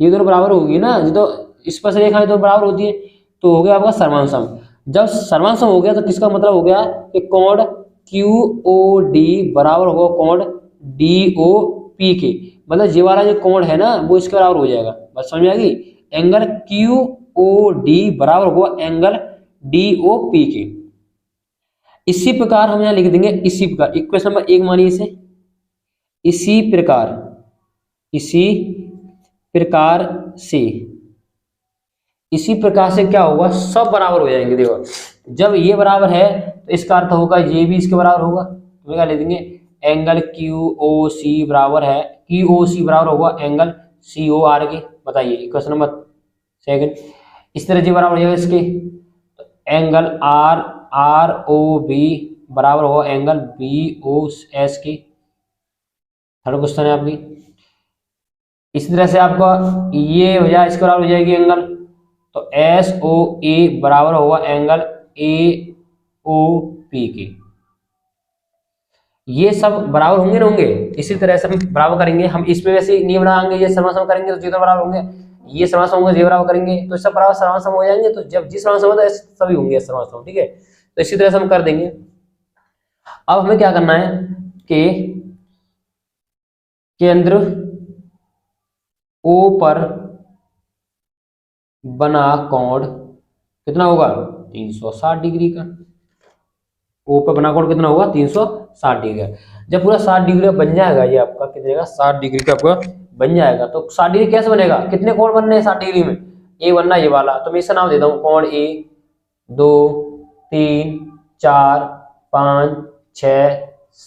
ये दोनों बराबर होगी ना, तो स्पर्श रेखाएं तो बराबर होती है, तो हो गया आपका सर्वांगसम। जब सर्वांगसम हो गया तो किसका मतलब हो गया कि कोण QOD बराबर होगा कोण DOP के, मतलब ये वाला जो कोण है ना वो इसके बराबर हो जाएगा। बस समझ में आ गई, एंगल QOD बराबर होगा एंगल DOP के। इसी प्रकार हम यहाँ लिख देंगे, इसी प्रकार इक्वेशन नंबर 1 मानिए इसे, इसी प्रकार से क्या होगा, सब बराबर हो जाएंगे। देखो जब ये बराबर है तो इसका अर्थ होगा ये भी इसके बराबर होगा, तो क्या ले देंगे, एंगल QOC बराबर है, QOC बराबर होगा एंगल COR के। बताइए इक्वेशन नंबर 2, इस तरह जी बराबर हो जाएगा इसके, तो एंगल ROB बराबर होगा एंगल BOS की। थर्ड क्वेश्चन है आपकी। इस तरह से आपका ये हो जाए, इसके बराबर हो जाएगी एंगल, तो SOA बराबर होगा एंगल AOP की। ये सब बराबर होंगे ना होंगे, इसी तरह से हम बराबर करेंगे। हम इसमें वैसे नहीं बनाएंगे, ये सर्वांगसम करेंगे तो जीरो बराबर होंगे, ये सर्वांगसम होंगे ये बराबर करेंगे तो सब बराबर सर्वांगसम हो जाएंगे। तो जब जिस सर्वांगसम होता है सभी होंगे सर्वांगसम, ठीक है। तो इसी तरह से हम कर देंगे। अब हमें क्या करना है कि केंद्र O पर बना कोण कितना होगा, 360 डिग्री का। O पर बना कोण कितना होगा, 360 डिग्री का। जब पूरा 60 डिग्री का बन जाएगा, ये आपका कितने का 60 डिग्री का आपका बन जाएगा, तो 60 डिग्री कैसे बनेगा, कितने कोण बनने हैं 60 डिग्री में, ए बनना ये वाला, तो मैं इसका नाम देता हूँ कोण A, 2 3 4 5 6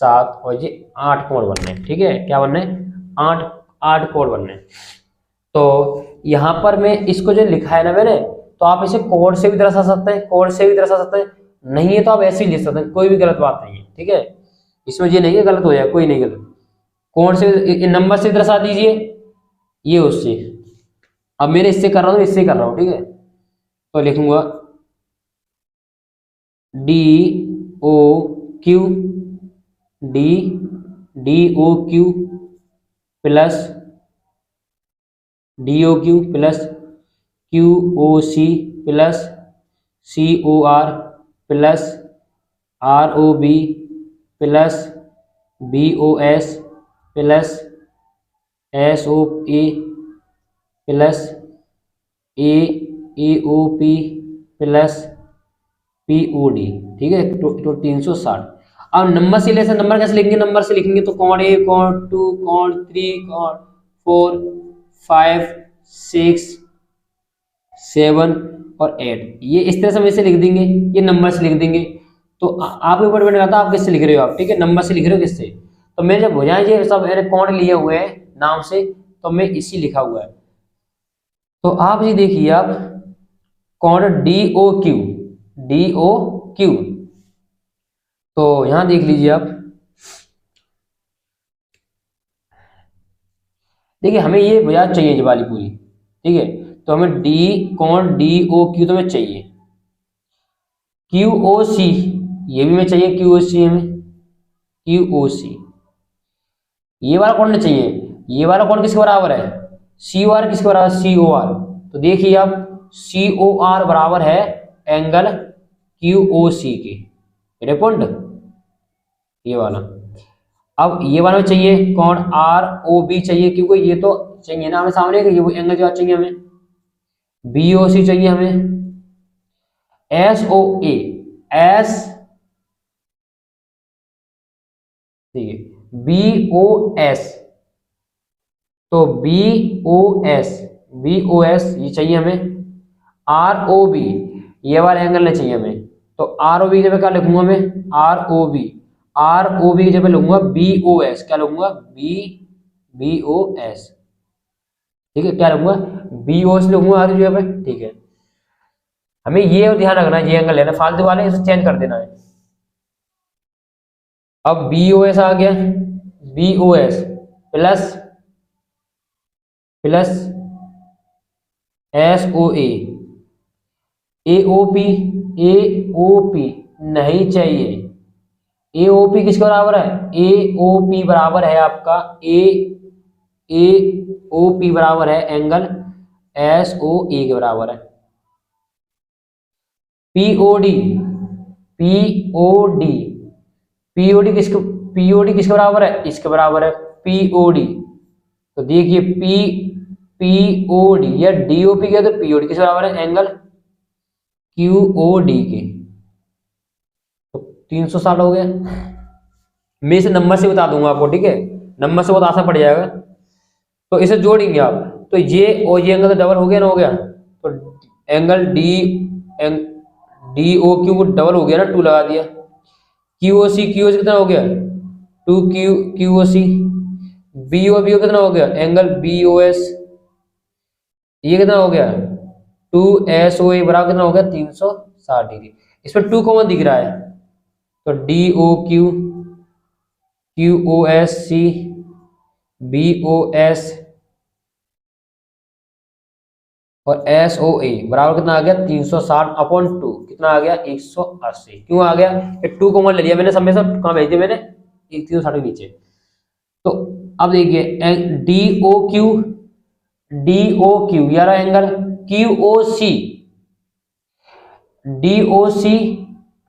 7 और ये 8 कोण बनने हैं, ठीक है। क्या बनने हैं, 8 कोण बनने हैं। तो यहाँ पर मैं इसको जो लिखा है ना मैंने, तो आप इसे कोण से भी दर्शा सकते हैं, कोण से भी दर्शा सकते हैं, नहीं है तो आप ऐसे ही लिख सकते हैं, कोई भी गलत बात नहीं है, ठीक है। इसमें ये नहीं है गलत हो जाए, कोई नहीं गलत। कोण से नंबर से दर्शा दीजिए, ये उससे। अब मेरे इससे कर रहा हूँ, इससे कर रहा हूँ, ठीक है। तो लिखूंगा DOQ plus QOC plus COR plus ROB plus BOS plus SOA plus AOP plus POD, ठीक है। तो 360। अब नंबर से लेकर नंबर कैसे लिखेंगे, नंबर से लिखेंगे तो कोण A, कोण 2, कोण 3, कोण 4 5 6 7 और 8, ये इस तरह से हम इसे लिख देंगे, ये नंबर से लिख देंगे। तो आपके ऊपर डिपेंड करता है आप किससे लिख रहे हो, आप, ठीक है, नंबर से लिख रहे हो किससे। तो मैं जब हो जाए ये सब कोण लिए हुए हैं नाम से, तो मैं इसी लिखा हुआ है। तो आप ये देखिए, आप कौन D O Q, D O Q, तो यहां देख लीजिए आप, देखिए हमें ये बजाज चाहिए ये वाली पूरी, ठीक है। तो हमें डी कौन डी ओ क्यू तो हमें चाहिए, क्यू ओ सी ये भी हमें चाहिए, क्यू ओ सी हमें, क्यू ओ सी ये वाला कौन चाहिए, ये वाला कौन किसके बराबर है, सी ओ आर किसके बराबर, सी ओ आर। तो देखिए आप सी ओ आर बराबर है एंगल क्यू ओ सी के, मेरे पॉइंट ये वाला। अब ये वाला में चाहिए कौन आर ओ बी चाहिए, क्योंकि ये तो चाहिए ना हमें सामने ये वो एंगल जो चाहिए हमें, बी ओ सी चाहिए हमें, एस ओ ए, एस ठीक है बी ओ एस, तो B O S, B O S ये चाहिए हमें, आर ओ बी ये वाला एंगल नहीं चाहिए हमें। तो आर ओ बी जब क्या लिखूंगा मैं, R O B, R O B जब लिखूंगा बी ओ एस, क्या लिखूंगा बी, बी ओ एस, ठीक है, क्या लिखूंगा बी ओ एस लिखूंगा हर जगह पे, ठीक है। हमें ये ध्यान रखना है, ये एंगल लेना, फालतू वाले इसे चेंज कर देना है। अब बी ओ एस आ गया, B O S plus plus S O A, A O P, A O P नहीं चाहिए, ए ओ पी किसके बराबर है, ए ओ पी बराबर है आपका ए ओ पी बराबर है एंगल एस ओ ए के बराबर है। पीओडी, पीओडी, पीओडी किसके, पीओडी किसके बराबर है, इसके बराबर है पीओडी। तो देखिए पी पीओडी या डीओपी के, तो पीओडी किसके बराबर है एंगल क्यूओडी के। तो 360 हो गया। मैं इसे नंबर से बता दूंगा आपको, ठीक है, नंबर से बहुत आसान पड़ जाएगा। तो इसे जोड़ेंगे आप, तो ये और ये एंगल तो डबल हो गया ना, हो गया, तो angle D O Q double हो गया ना, 2 लगा दिया, क्यू ओ सी कितना हो गया 2 क्यू ओ सी, बी ओ कितना हो गया एंगल बी ओ एस, ये कितना हो गया 2 एस ओ ए बराबर कितना हो गया 360 डिग्री। इसमें 2 कॉमन दिख रहा है, तो D O Q, Q O S C, B O S और एस ओ ए बराबर कितना आ गया 360/2, कितना आ गया 180। क्यों आ गया, ये 2 कॉमन ले लिया मैंने, सब में सब कहाँ भेज दिया मैंने 360 के नीचे। तो अब देखिए D O Q, D O Q यार angle Q O C, D O C,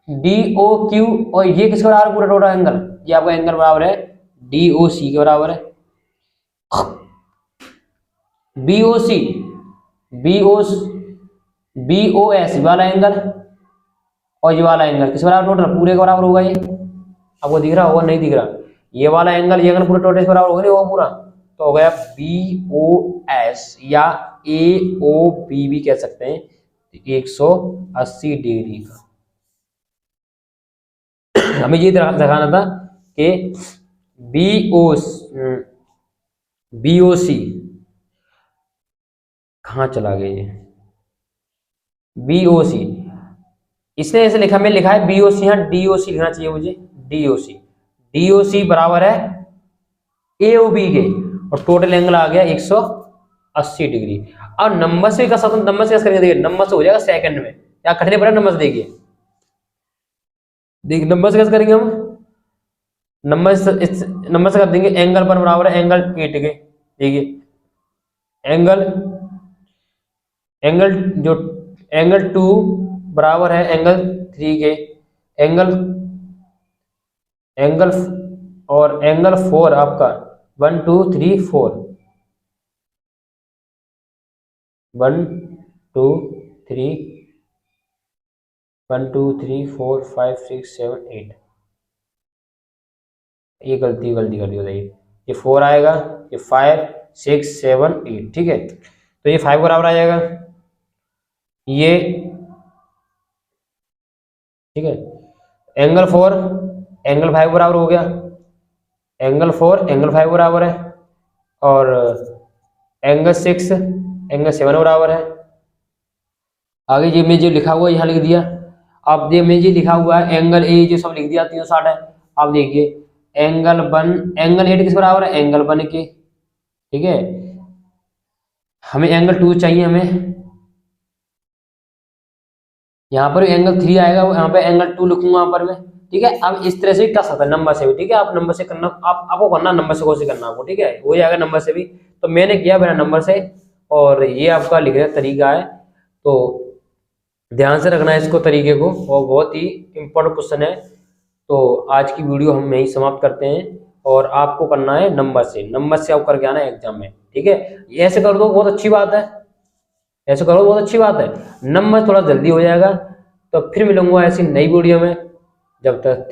D O Q, और ये किसके बराबर पूरा टोटल एंगल, ये आपका एंगल बराबर है डी ओ सी के बराबर है। B O C, B O B O S वाला एंगल और ये वाला एंगल किस बराबर टोटल पूरे के बराबर होगा, ये आपको दिख रहा होगा नहीं दिख रहा, ये वाला एंगल ये एंगल पूरा टोटल के बराबर होगा नहीं होगा पूरा, तो हो गया बी ओ एस या ए ओ बी भी कह सकते हैं 180 डिग्री का। हमें ये दिखाना था कि बी ओ सी कहाँ चला गया, ये बी ओ सी इसने ऐसे लिखा, मैं लिखा है बी ओ सी, यहाँ डी ओ सी लिखना चाहिए मुझे, D O C, D O सी बराबर है ए ओ बी के, और टोटल एंगल आ गया 180 डिग्री। अब नंबर से कर सकते, नंबर से कैसे करेंगे, देखिए नंबर से हो जाएगा सेकंड में, या कठिन पड़ा नंबर से, देखिए देखिए नंबर से कैसे करेंगे हम, नंबर से कर देंगे एंगल पर बराबर है एंगल 8 के, देखिए एंगल एंगल जो एंगल 2 बराबर है एंगल 3 के, एंगल एंगल और एंगल 4 आपका 1 2 3 4, 1 2 3 1 2 3 4 5 6 7 8, ये गलती कर दी बताइए, ये 4 आएगा, ये 5 6 7 8, ठीक है, तो ये 5 बराबर आ जाएगा ये, ठीक है, एंगल 4 एंगल 5 बराबर हो गया, एंगल 4 एंगल 5 बराबर है, और एंगल 6 एंगल 7 बराबर है। आगे ये में जो लिखा हुआ है यहाँ लिख दिया। अब ये में जो लिखा हुआ है एंगल ए जो सब लिख दिया 360 है। अब देखिए एंगल 1 एंगल 8 किस बराबर है, एंगल 1 के, ठीक है। हमें एंगल 2 चाहिए, हमें यहाँ पर एंगल 3 आएगा, यहाँ पे एंगल 2 लिखूंगा यहाँ पर मैं, ठीक है। अब इस तरह से कर सकता है नंबर से भी, ठीक है। आप नंबर से करना, आप आपको करना नंबर से कोशिश करना आपको, ठीक है, हो जाएगा नंबर से भी। तो मैंने किया बिना नंबर से, और ये आपका लिखने का तरीका है, तो ध्यान से रखना है इसको तरीके को, और बहुत ही इम्पोर्टेंट क्वेश्चन है। तो आज की वीडियो हम यही समाप्त करते हैं, और आपको करना है नंबर से, नंबर से आप करके आना है एग्जाम में, ठीक है। ये ऐसे कर दो बहुत अच्छी बात है, ऐसे करो बहुत अच्छी बात है, नंबर थोड़ा जल्दी हो जाएगा। तो फिर मिलूंगा ऐसी नई वीडियो में, जब तक